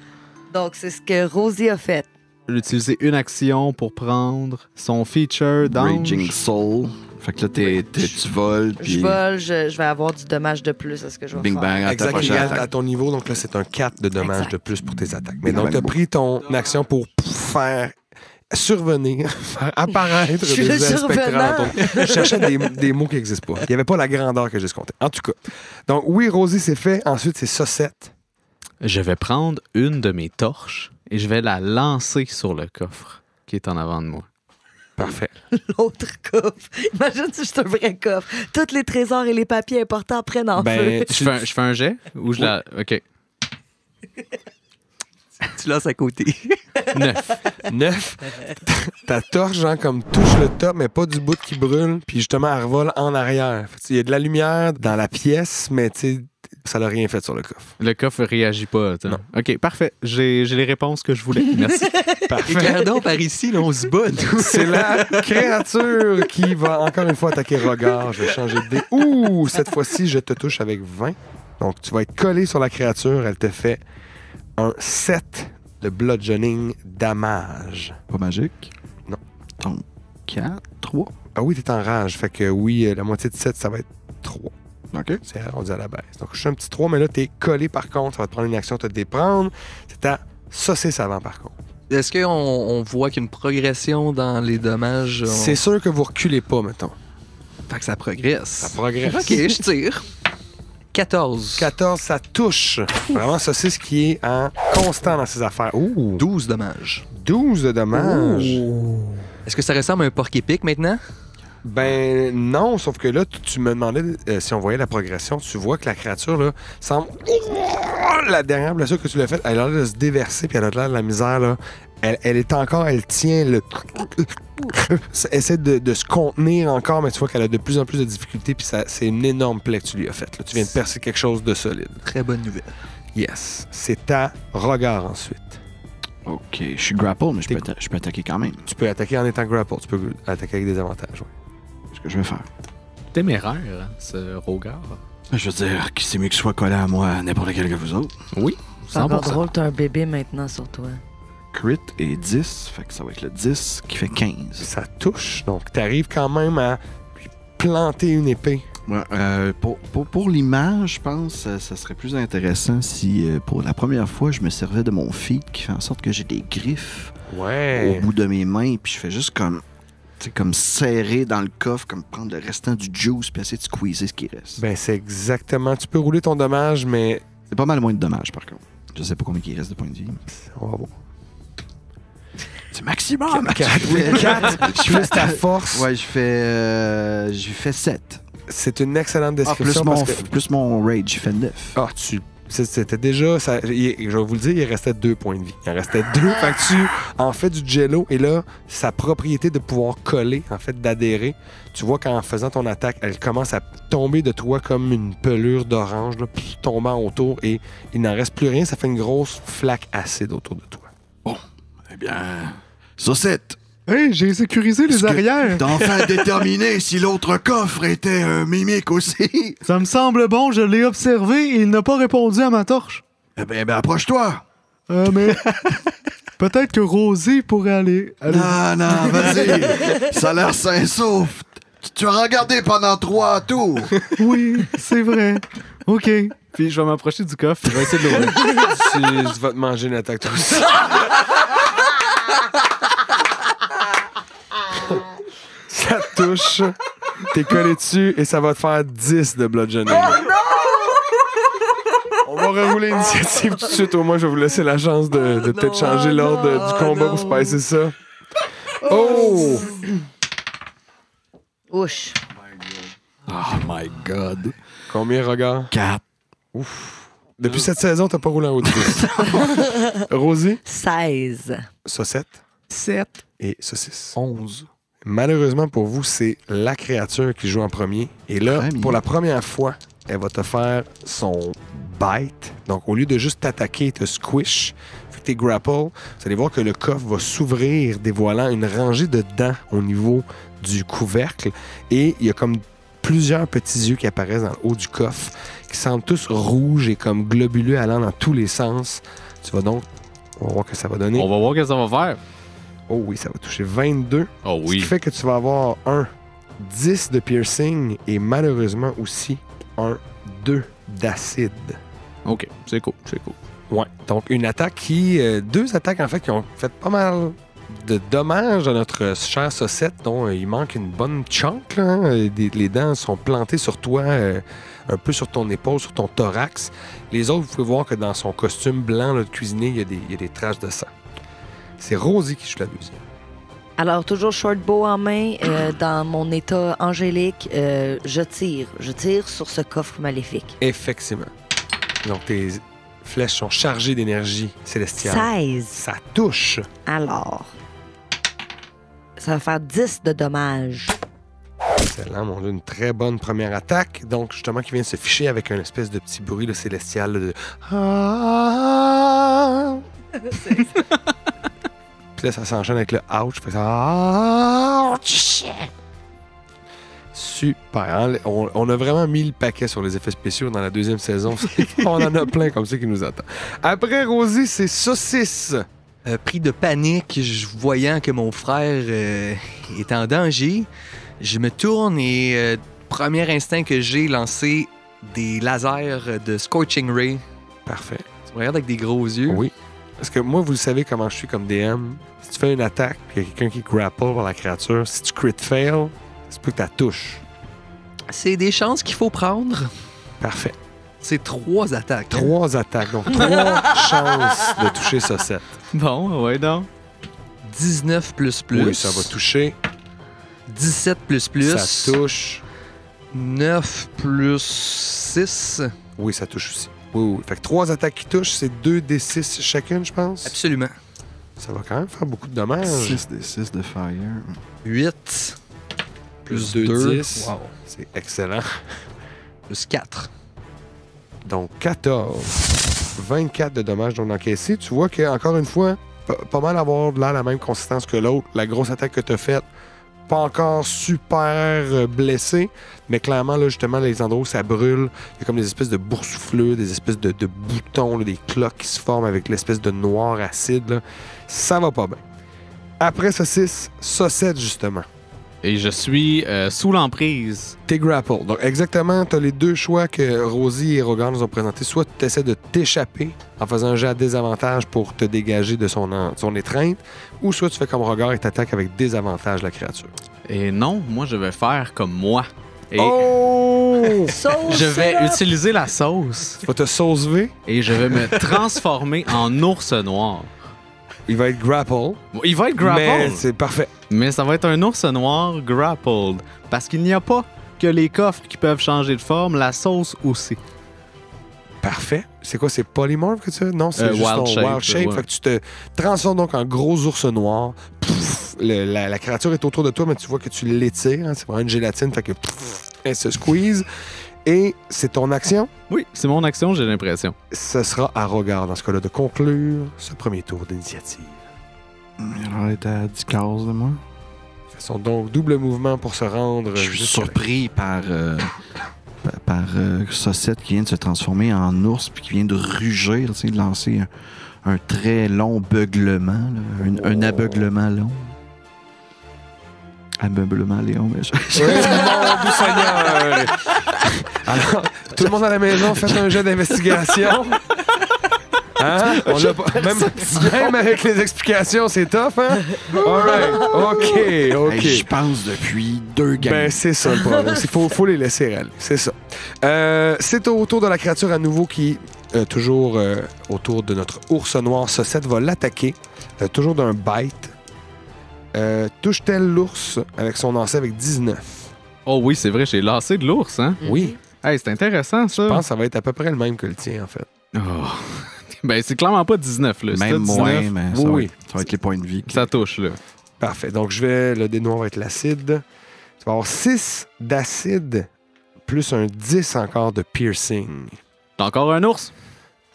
B: Donc, c'est ce que Rosie a fait.
C: Utiliser une action pour prendre son feature d'ange.
E: Raging Soul. Fait que là, tu voles.
B: Je
E: Puis
B: vole, je vais avoir du dommage de plus à ce que je vais
E: Bing
B: faire.
E: bang, à ta
A: Exact,
E: prochaine
A: égal
E: attaque.
A: à ton niveau. Donc là, c'est un 4 de dommages
B: Exact.
A: de plus pour tes attaques. Mais
E: Ah,
A: donc,
E: ben,
A: tu as
E: bon.
A: pris ton action pour faire survenir, faire apparaître
B: Je suis
A: des
B: le
A: ailes spectrales.
B: survenant.
A: Je cherchais des mots qui n'existent pas. Il n'y avait pas la grandeur que j'ai escomptée. En tout cas. Donc, oui, Rosie, c'est fait. Ensuite, c'est Saucette.
C: Je vais prendre une de mes torches et je vais la lancer sur le coffre qui est en avant de moi.
A: Parfait.
B: L'autre coffre. Imagine si c'est un vrai coffre. Tous les trésors et les papiers importants prennent en feu.
C: Je fais un jet ou je la... OK.
D: Tu lances à côté.
C: 9.
A: Ta torche, genre, comme touche le top, mais pas du bout qui brûle. Puis justement, elle revole en arrière. Il y a de la lumière dans la pièce, mais tu sais, ça n'a rien fait sur le coffre.
C: Le coffre réagit pas. t'sais.
A: Non.
C: OK, parfait. J'ai les réponses que je voulais. Merci.
A: Parfait.
D: Regardons par ici, là, on se bat, nous.
A: C'est la créature qui va encore une fois attaquer Rogard. Je vais changer de dé. Ouh, cette fois-ci, je te touche avec 20. Donc, tu vas être collé sur la créature. Elle te fait un 7 de bludgeoning damage.
E: Pas magique?
A: Non.
E: Donc, 4, 3.
A: Ah oui, t'es en rage. Fait que oui, la moitié de 7, ça va être 3.
E: OK.
A: C'est arrondi à la baisse. Donc, je suis un petit 3, mais là, t'es collé par contre. Ça va te prendre une action, te déprendre. C'est à saucisse avant par contre.
D: Est-ce qu'on voit qu'il y a une progression dans les dommages?
A: C'est sûr que vous reculez pas, mettons.
D: Fait que ça progresse.
A: Ça progresse.
D: OK, je tire. 14.
A: 14, ça touche. Vraiment, saucisse qui est en constant dans ses affaires. Ouh!
D: 12 dommages.
A: 12 de dommages.
D: Est-ce que ça ressemble à un porc épic maintenant?
A: Ben non, sauf que là, tu me demandais si on voyait la progression. Tu vois que la créature, là, semble... La dernière blessure que tu l'as faite, elle a l'air de se déverser, puis elle a l'air de la misère, là. Elle est encore... Elle tient le... essaie de se contenir encore, mais tu vois qu'elle a de plus en plus de difficultés, puis c'est une énorme plaie que tu lui as faite. Là. Tu viens de percer quelque chose de solide.
D: Très bonne nouvelle.
A: Yes. C'est à regard ensuite.
E: OK, je suis grapple, mais je peux attaquer quand même.
A: Tu peux attaquer en étant grapple. Tu peux attaquer avec des avantages. Ouais.
E: C'est ce que je vais faire.
C: Téméraire, hein, ce Rogard.
E: Je veux dire, qui c'est mieux que soit collé à moi à n'importe quel que vous autres?
C: Oui,
B: C'est encore
C: 100%.
B: drôle, t'as un bébé maintenant sur toi.
E: Crit et 10, fait que ça va être le 10 qui fait 15.
A: Ça touche. Donc, tu arrives quand même à planter une épée.
E: Ouais, pour l'image, je pense que ça serait plus intéressant si, pour la première fois, je me servais de mon feat qui fait en sorte que j'ai des griffes
A: Ouais.
E: au bout de mes mains, puis je fais juste comme, tu sais, comme serrer dans le coffre, comme prendre le restant du juice, puis essayer de squeezer ce qui reste.
A: Ben, c'est exactement. Tu peux rouler ton dommage, mais
E: C'est pas mal moins de dommages, par contre. Je sais pas combien il reste de points de vie.
A: on va voir.
E: C'est maximum!
A: 4 plus ta force.
E: Ouais, j'ai fait 7.
A: C'est une excellente
E: Ah,
A: description. parce que...
E: plus mon rage, j'ai fait 9.
A: Ah, c'était déjà... je vais vous le dire, il restait 2 points de vie. Il en restait 2. Fait que tu en fais du jello. Et là, sa propriété de pouvoir coller, en fait, d'adhérer, tu vois qu'en faisant ton attaque, elle commence à tomber de toi comme une pelure d'orange, là, puis tombant autour. Et il n'en reste plus rien. Ça fait une grosse flaque acide autour de toi.
E: Eh bien... Saucette!
F: Hey, j'ai sécurisé les
E: Est-ce que
F: arrières.
E: t'as enfin déterminé si l'autre coffre était un mimique aussi?
F: Ça me semble bon, je l'ai observé et il n'a pas répondu à ma torche.
E: Eh bien, approche-toi!
F: Mais peut-être que Rosie pourrait aller.
E: Non, vas-y! Ça a l'air sain sauf! Tu as regardé pendant 3 tours!
F: Oui, c'est vrai. OK.
C: Puis je vais m'approcher du coffre, je vais essayer de l'ouvrir.
A: Tu vas te manger une attaque toi aussi. Ça te touche. T'es collé dessus et ça va te faire 10 de bludgeoning. On va rerouler l'initiative tout de suite. Au moins, je vais vous laisser la chance de peut-être changer l'ordre du combat pour se passer ça. Oh!
B: Ouch.
E: Oh my God!
A: Combien, regard?
E: 4.
A: Depuis cette saison, t'as pas roulé en haut de 10. Rosie?
B: 16.
A: Saucette
C: 7.
A: et saucisse.
D: 11.
A: Malheureusement pour vous, c'est la créature qui joue en premier. Et là,
E: Très bien.
A: pour la première fois, elle va te faire son bite. Donc, au lieu de juste t'attaquer et te squish, vu que t'es grapple, vous allez voir que le coffre va s'ouvrir, dévoilant une rangée de dents au niveau du couvercle. Et il y a comme plusieurs petits yeux qui apparaissent dans le haut du coffre, qui semblent tous rouges et comme globuleux allant dans tous les sens. Tu vas donc... On va voir que ça va donner.
C: On va voir ce que ça va faire.
A: Oh oui, ça va toucher 22.
C: Oh
A: Ce qui
C: oui.
A: fait que tu vas avoir un 10 de piercing et malheureusement aussi un 2 d'acide.
C: OK, c'est cool, c'est cool.
A: Ouais. Donc une attaque qui... deux attaques en fait qui ont fait pas mal de dommages à notre chère Saucette, dont il manque une bonne chunk. Là, hein. Les dents sont plantées sur toi, un peu sur ton épaule, sur ton thorax. Les autres, vous pouvez voir que dans son costume blanc là, de cuisinier, il y a des traces de sang. C'est Rosie qui joue la deuxième.
B: Alors, toujours short bow en main, dans mon état angélique, je tire. Je tire sur ce coffre maléfique.
A: Effectivement. Donc tes flèches sont chargées d'énergie célestiale.
B: 16.
A: Ça touche.
B: Alors, ça va faire 10 de dommages.
A: Excellent, mon Dieu, une très bonne première attaque. Donc, justement, qui vient de se ficher avec un espèce de petit bruit là, célestial là, de... Ah! Puis là, ça s'enchaîne avec le ouch. Fait ça... Ouch! Super. Hein? On a vraiment mis le paquet sur les effets spéciaux dans la deuxième saison. On en a plein comme ça qui nous attend. Après, Rosie, c'est saucisse.
D: Pris de panique, voyant que mon frère est en danger, je me tourne et premier instinct que j'ai, lancé des lasers de Scorching Ray.
A: Parfait.
D: Tu me regardes avec des gros yeux.
A: Oui. Parce que moi, vous le savez comment je suis comme DM. Si tu fais une attaque puis il y a quelqu'un qui grapple par la créature, si tu crit fail, c'est peut que tu touches.
D: C'est des chances qu'il faut prendre.
A: Parfait.
D: C'est 3 attaques.
A: 3 attaques, donc 3 chances de toucher Saucette.
C: Bon, ouais, donc.
D: 19 plus.
A: Oui, ça va toucher.
D: 17 plus.
A: Ça touche.
D: 9 plus 6.
A: Oui, ça touche aussi. Oui, oui. Fait que 3 attaques qui touchent, c'est 2d6 chacune, je pense.
D: Absolument.
A: Ça va quand même faire beaucoup de dommages.
E: 6 de fire.
D: 8
A: Plus
D: plus
A: 2,
D: 2.
A: 10.
D: Wow.
A: C'est excellent.
D: Plus 4.
A: Donc 14. 24 de dommages non encaissés. Tu vois qu'encore une fois, pas mal avoir là la même consistance que l'autre. La grosse attaque que tu as faite, pas encore super blessé, mais clairement, là, justement, les endroits où ça brûle, il y a comme des espèces de boursouflures, des espèces de boutons, là, des cloques qui se forment avec l'espèce de noir acide. Là. Ça va pas bien. Après saucisse, saucette, justement.
C: Et je suis sous l'emprise.
A: T'es grapple. Donc, exactement, t'as les deux choix que Rosie et Rogar nous ont présentés. Soit tu essaies de t'échapper en faisant un jet à désavantage pour te dégager de son étreinte, ou soit tu fais comme Rogar et t'attaques avec désavantage la créature.
C: Et non, moi, je vais faire comme moi. Et
A: Oh!
C: je vais utiliser la sauce
A: Tu vas te sauce-V.
C: et je vais me transformer en ours noir.
A: Il va être grapple.
C: Il va être
A: Mais
C: grappled,
A: c'est parfait.
C: mais ça va être un ours noir grappled. Parce qu'il n'y a pas que les coffres qui peuvent changer de forme, la sauce aussi.
A: Parfait. C'est quoi, c'est polymorph que tu as? Non, c'est juste
C: Wild
A: ton
C: shape,
A: wild shape.
C: ouais.
A: Fait que tu te transformes donc en gros ours noir. Pouf, la créature est autour de toi, mais tu vois que tu l'étires. Hein, c'est vraiment une gélatine, fait que pouf, elle se squeeze. Et c'est ton action.
C: Oui, c'est mon action, j'ai l'impression.
A: Ce sera à Rogar, dans ce cas-là, de conclure ce premier tour d'initiative.
E: Alors, elle est à 10 cases de moi.
A: Ils font donc double mouvement pour se rendre.
E: Je suis
A: jusque-là.
E: surpris par Saucette qui vient de se transformer en ours puis qui vient de rugir, tu sais, de lancer un très long beuglement, là, un aveuglement long. Ameublement, Léon, mais
A: Oui, mon doux Seigneur! Alors, tout le monde à la maison, faites un jet d'investigation. Hein? On l'a pas... même avec les explications, c'est tough, hein? All right. OK.
E: Hey, je pense depuis 2 games.
A: Ben, c'est ça le problème. Il faut les laisser aller. C'est ça. C'est au tour de la créature à nouveau qui, toujours autour de notre ours noir, Saucette va l'attaquer. Toujours d'un bite. Touche-t-elle l'ours avec son lancer avec 19?
C: Oh oui, c'est vrai, j'ai lancé de l'ours, hein?
A: Oui.
C: Hey, c'est intéressant, ça.
A: Je pense que ça va être à peu près le même que le tien, en fait.
C: Oh. Ben, c'est clairement pas 19, là.
E: Même
C: C'est
E: moins,
C: 19,
E: mais
A: Oui.
E: ça va être les points de vie.
C: ça touche, là.
A: Parfait. Donc, le dé noir va être l'acide. Tu vas avoir 6 d'acide plus un 10 encore de piercing.
C: T'as encore un ours?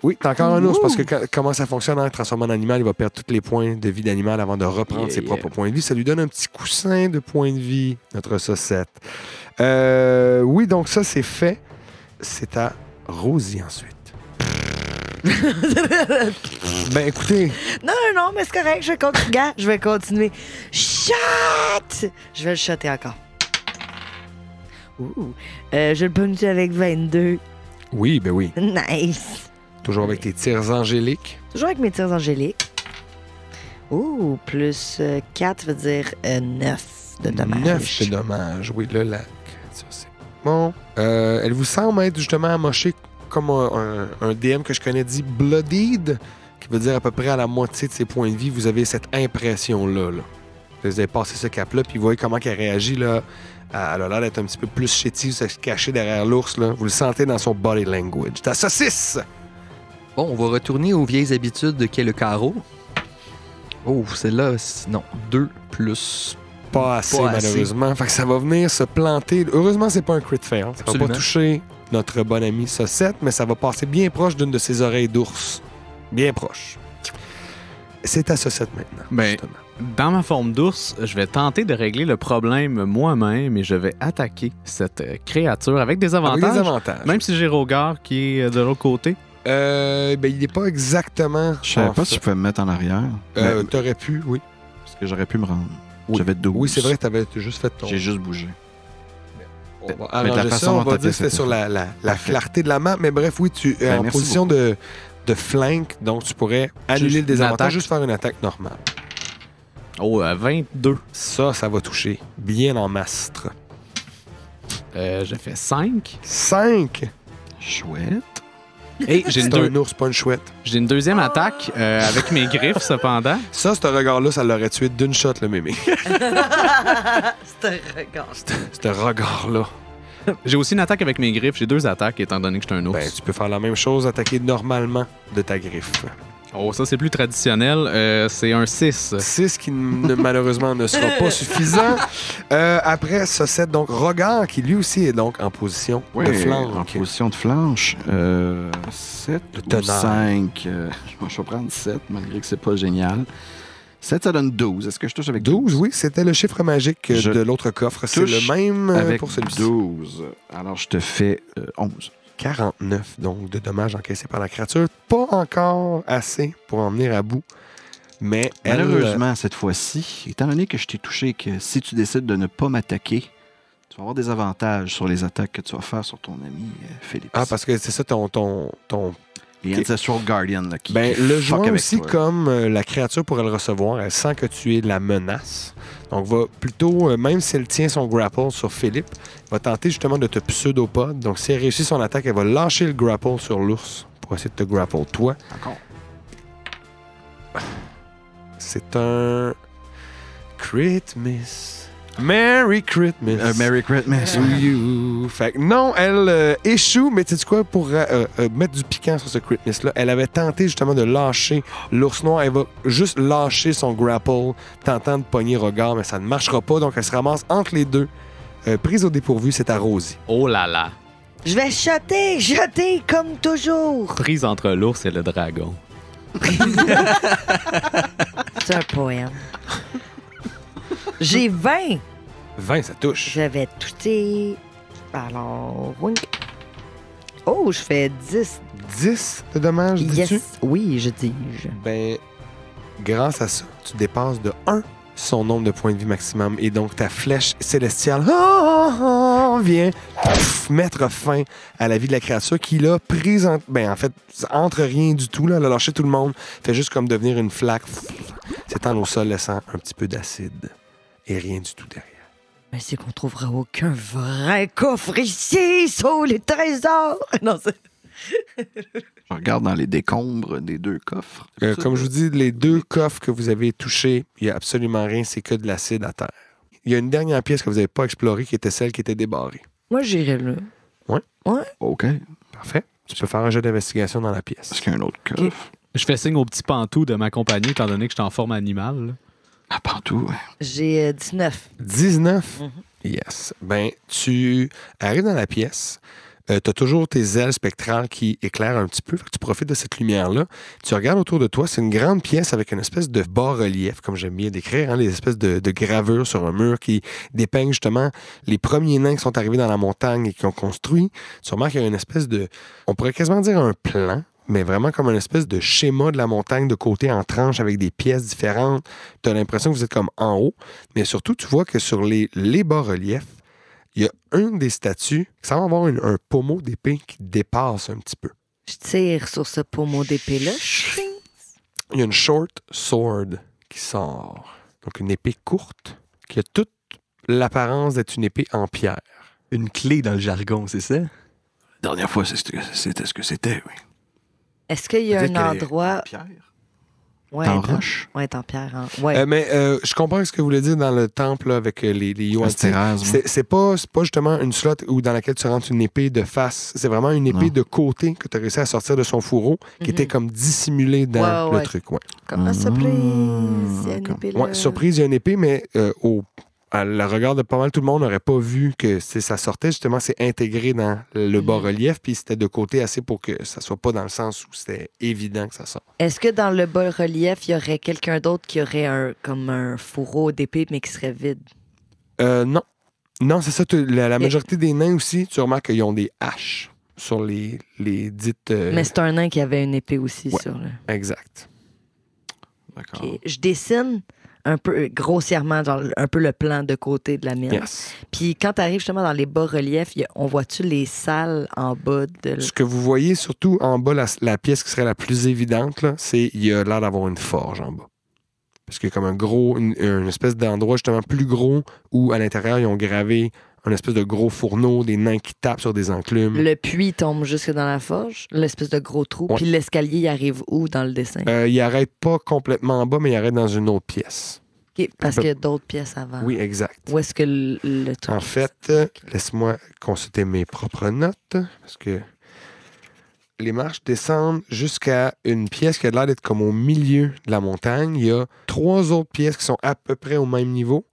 A: Oui, t'as encore un ours parce que comment ça fonctionne en transformant en animal, il va perdre tous les points de vie d'animal avant de reprendre ses propres points de vie. Ça lui donne un petit coussin de points de vie, notre saucette. Oui, donc ça, c'est fait. C'est à Rosie ensuite. Ben écoutez,
B: Non, mais c'est correct, je vais continuer. Gars, je vais continuer. Shot! Je vais le shotter encore. Ouh. Je le punch avec 22.
A: oui, ben oui.
B: Nice.
A: Toujours avec tes tirs angéliques.
B: Toujours avec mes tirs angéliques. Ouh, plus 4 veut dire 9 de dommages.
A: 9 de dommages. Oui, là, la créature, c'est bon. Elle vous semble être justement amochée comme un DM que je connais dit Bloodied, qui veut dire à peu près à la moitié de ses points de vie. Vous avez cette impression-là. Là. Vous avez passé ce cap-là, puis vous voyez comment elle réagit. Là. Elle a l'air d'être un petit peu plus chétive, se cacher derrière l'ours. Là. Vous le sentez dans son body language. Ta saucisse!
D: Bon, on va retourner aux vieilles habitudes qu'est le carreau. Oh, celle-là, non. 2 plus.
A: Pas assez,
D: Pas assez.
A: malheureusement. Fait que ça va venir se planter. Heureusement, c'est pas un crit fail. Ça va
D: Absolument.
A: pas toucher notre bon ami Saucette, mais ça va passer bien proche d'une de ses oreilles d'ours. Bien proche. C'est à Saucette maintenant.
C: Ben,
A: justement.
C: Dans ma forme d'ours, je vais tenter de régler le problème moi-même et je vais attaquer cette créature avec des
A: Avec
C: avantages.
A: des avantages.
C: Même si j'ai Rogar qui est de l'autre côté.
A: Ben, il n'est pas exactement.
E: Je savais
A: en
E: pas
A: fait.
E: si je pouvais me mettre en arrière. Mais-
A: T'aurais pu, oui.
E: parce que j'aurais pu me rendre.
A: Oui.
E: J'avais 12.
A: Oui, c'est vrai, t'avais juste fait ton.
E: J'ai juste bougé.
A: On va
E: Mais de la
A: arranger ça.
E: façon
A: On
E: dont
A: va
E: t'as
A: dire que
E: fait,
A: c'était sur la
E: Parfait.
A: clarté de la map. Mais bref, oui, tu es
E: Ben,
A: en
E: merci
A: position de flank, donc tu pourrais annuler
C: Juste
A: le désavantage,
C: une attaque.
A: juste faire une attaque normale.
C: Oh, 22.
A: Ça va toucher. Bien en mastre.
C: J'ai fait 5.
A: 5!
E: Chouette.
C: Et j'ai
A: C'est un ours, pas une chouette.
C: une deuxième attaque avec mes griffes, cependant.
A: Ça, ce regard-là, ça l'aurait tué d'une shot, le mémé.
B: C'est un regard.
A: Ce regard-là.
C: J'ai aussi une attaque avec mes griffes. J'ai 2 attaques, étant donné que je suis un ours.
A: Ben, tu peux faire la même chose, attaquer normalement de ta griffe.
C: Oh, ça, c'est plus traditionnel. C'est un 6.
A: 6 qui malheureusement ne sera pas suffisant. Après ce set, donc Rogar, qui lui aussi est donc en position de flanque.
E: En position de flanche. 7
A: Le
E: ou
A: tonnerre.
E: 5. Je vais prendre 7, malgré que c'est pas génial. 7, ça donne 12. Est-ce que je touche avec
A: 12, oui, c'était le chiffre magique
E: Je
A: de l'autre coffre. C'est
E: touche
A: le même
E: avec
A: pour celui-ci.
E: 12. Alors, je te fais 11.
A: 49, donc, de dommages encaissés par la créature. Pas encore assez pour en venir à bout. Mais elle,
E: Malheureusement, cette fois-ci, étant donné que je t'ai touché, que si tu décides de ne pas m'attaquer, tu vas avoir des avantages sur les attaques que tu vas faire sur ton ami Philippe.
A: Ah, parce que c'est ça ton
E: Les Ancestral Guardian, là, qui
A: Ben,
E: qui
A: le
E: fuck
A: joueur
E: avec
A: aussi,
E: toi.
A: comme la créature pourrait le recevoir, elle sent que tu es la menace. Donc, va plutôt, même si elle tient son grapple sur Philippe, va tenter justement de te pseudopode. Donc, si elle réussit son attaque, elle va lâcher le grapple sur l'ours pour essayer de te grapple toi.
E: Encore.
A: C'est un crit miss. Merry Christmas.
E: Merry Christmas.
A: To you. Fait que non, elle échoue, mais tu sais quoi, pour mettre du piquant sur ce crit miss-là, elle avait tenté justement de lâcher l'ours noir. Elle va juste lâcher son grapple, tentant de pogner Rogar, mais ça ne marchera pas, donc elle se ramasse entre les deux. Prise au dépourvu, c'est à Rosie.
C: Oh là là.
B: Je vais jeter comme toujours.
C: Prise entre l'ours et le dragon.
B: C'est un poème. J'ai 20.
A: 20, ça touche.
B: Je vais toucher. Alors, wink. Oh, je fais 10.
A: 10 de dommages, dis-tu?
B: Yes. Oui, je dis.
A: Ben, grâce à ça, tu dépasses de 1 son nombre de points de vie maximum. Et donc, ta flèche célestiale vient mettre fin à la vie de la créature qui l'a prise en fait, entre rien du tout. Là, elle a lâché tout le monde. Fait juste comme devenir une flaque. S'étend au sol, laissant un petit peu d'acide. Et rien du tout derrière.
B: Mais c'est qu'on trouvera aucun vrai coffre ici sous les trésors. Non, c'est...
E: Je regarde dans les décombres des deux coffres.
A: Comme je vous dis, les deux coffres que vous avez touchés, il n'y a absolument rien, c'est que de l'acide à terre. Il y a une dernière pièce que vous n'avez pas explorée qui était celle qui était débarrée.
B: Moi, j'irais là.
E: OK.
A: Parfait. Tu peux faire un jeu d'investigation dans la pièce.
E: Est-ce qu'il y a un autre coffre?
C: Je fais signe au petit pantou de m'accompagner, étant donné que je suis en forme animale. là.
E: Ah, partout, ouais.
B: J'ai 19.
A: 19?
B: Mhm.
A: Yes. Ben, tu arrives dans la pièce. Tu as toujours tes ailes spectrales qui éclairent un petit peu. Fait que tu profites de cette lumière-là. Tu regardes autour de toi. C'est une grande pièce avec une espèce de bas-relief, comme j'aime bien décrire, hein, les espèces de gravures sur un mur qui dépeignent justement les premiers nains qui sont arrivés dans la montagne et qui ont construit. Tu remarques qu'il y a une espèce de... On pourrait quasiment dire un plan, mais vraiment comme une espèce de schéma de la montagne de côté en tranches avec des pièces différentes. Tu as l'impression que vous êtes comme en haut. Mais surtout, tu vois que sur les bas-reliefs, il y a une des statues qui semble avoir un pommeau d'épée qui dépasse un petit peu.
B: Je tire sur ce pommeau d'épée-là.
A: Il y a une short sword qui sort. Donc une épée courte qui a toute l'apparence d'être une épée en pierre.
D: Une clé dans le jargon, c'est ça?
E: La dernière fois, c'était ce que c'était, oui.
B: Est-ce qu'il y a
E: Peut-être
B: un
E: qu'elle est
B: endroit...
E: en pierre.
B: Ouais,
E: En roche.
B: Ouais, en pierre. Ouais.
A: Mais je comprends ce que vous voulez dire dans le temple là, avec les Yuan-Ti.
E: Astérase, moi.
A: C'est pas justement une slot où dans laquelle tu rentres une épée de face. C'est vraiment une épée
E: Non.
A: de côté que tu as réussi à sortir de son fourreau qui était comme dissimulée dans
B: Ouais,
A: le
B: ouais.
A: truc. Ouais.
B: Comme une surprise. Il y a une
E: comme-
B: épée là.
A: Ouais, surprise, il y a une épée, mais à le regard de pas mal tout le monde n'aurait pas vu que ça sortait. Justement, c'est intégré dans le bas-relief, puis c'était de côté assez pour que ça soit pas dans le sens où c'était évident que ça sort.
B: Est-ce que dans le bas-relief, il y aurait quelqu'un d'autre qui aurait comme un fourreau d'épée, mais qui serait vide?
A: Non. Non, c'est ça. La majorité des nains aussi, tu remarques qu'ils ont des haches sur les dites...
B: Mais c'est un nain qui avait une épée aussi
A: Ouais.
B: sur le...
A: Exact.
E: D'accord.
B: Ok. Je dessine un peu grossièrement, genre un peu le plan de côté de la mine.
A: Yes.
B: Puis quand tu arrives justement dans les bas-reliefs, on voit-tu les salles en bas de...
A: Ce que vous voyez, surtout en bas, la pièce qui serait la plus évidente, là, c'est qu'il y a l'air d'avoir une forge en bas. Parce qu'il y a comme une espèce d'endroit justement plus gros où à l'intérieur, ils ont gravé un espèce de gros fourneau, des nains qui tapent sur des enclumes.
B: Le puits tombe jusque dans la forge, l'espèce de gros trou.
A: Ouais.
B: Puis l'escalier, il arrive où dans le dessin?
A: Il arrête pas complètement en bas, mais il arrête dans une autre pièce.
B: Ok, parce qu'il y a d'autres pièces avant.
A: Oui, exact.
B: Où est-ce que le truc...
A: En fait, laisse-moi consulter mes propres notes, parce que les marches descendent jusqu'à une pièce qui a l'air d'être comme au milieu de la montagne. Il y a 3 autres pièces qui sont à peu près au même niveau,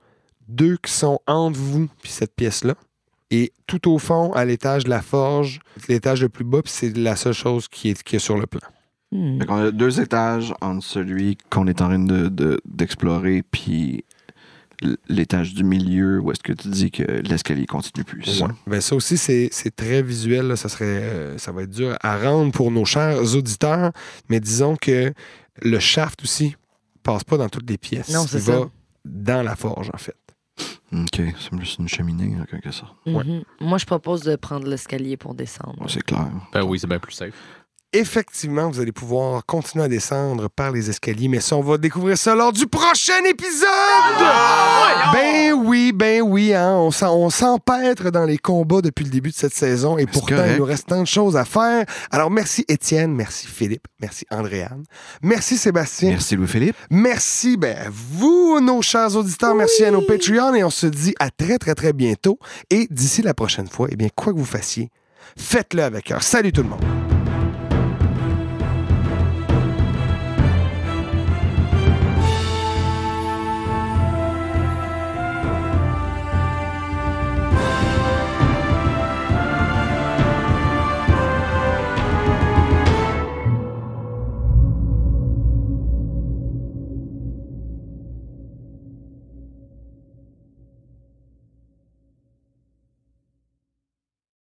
A: 2 qui sont entre vous puis cette pièce-là. Et tout au fond, à l'étage de la forge, l'étage le plus bas, puis c'est la seule chose qui est sur le plan.
E: Fait qu'on a 2 étages entre celui qu'on est en train d'explorer, puis l'étage du milieu où est-ce que tu dis que l'escalier continue plus.
A: Ouais. Ben ça aussi, c'est très visuel. Là. Ça va être dur à rendre pour nos chers auditeurs. Mais disons que le shaft aussi passe pas dans toutes les pièces.
B: Non, c'est
A: Il
B: ça.
A: va dans la forge, en fait.
E: OK, c'est juste une cheminée, en quelque sorte.
B: Mhm. Moi, je propose de prendre l'escalier pour descendre.
E: Ouais, c'est clair.
C: Ben oui, c'est bien plus safe.
A: Effectivement, vous allez pouvoir continuer à descendre par les escaliers, mais ça, on va découvrir ça lors du prochain épisode! Ben oui, hein, on s'empêtre dans les combats depuis le début de cette saison et pourtant,
E: correct.
A: il nous reste tant de choses à faire. Alors, merci Étienne, merci Philippe, merci Andréane, merci Sébastien,
E: Merci Louis-Philippe.
A: merci à vous, nos chers auditeurs, merci à nos Patreons et on se dit à très, très, très bientôt. Et d'ici la prochaine fois, eh bien, quoi que vous fassiez, faites-le avec cœur. Salut tout le monde!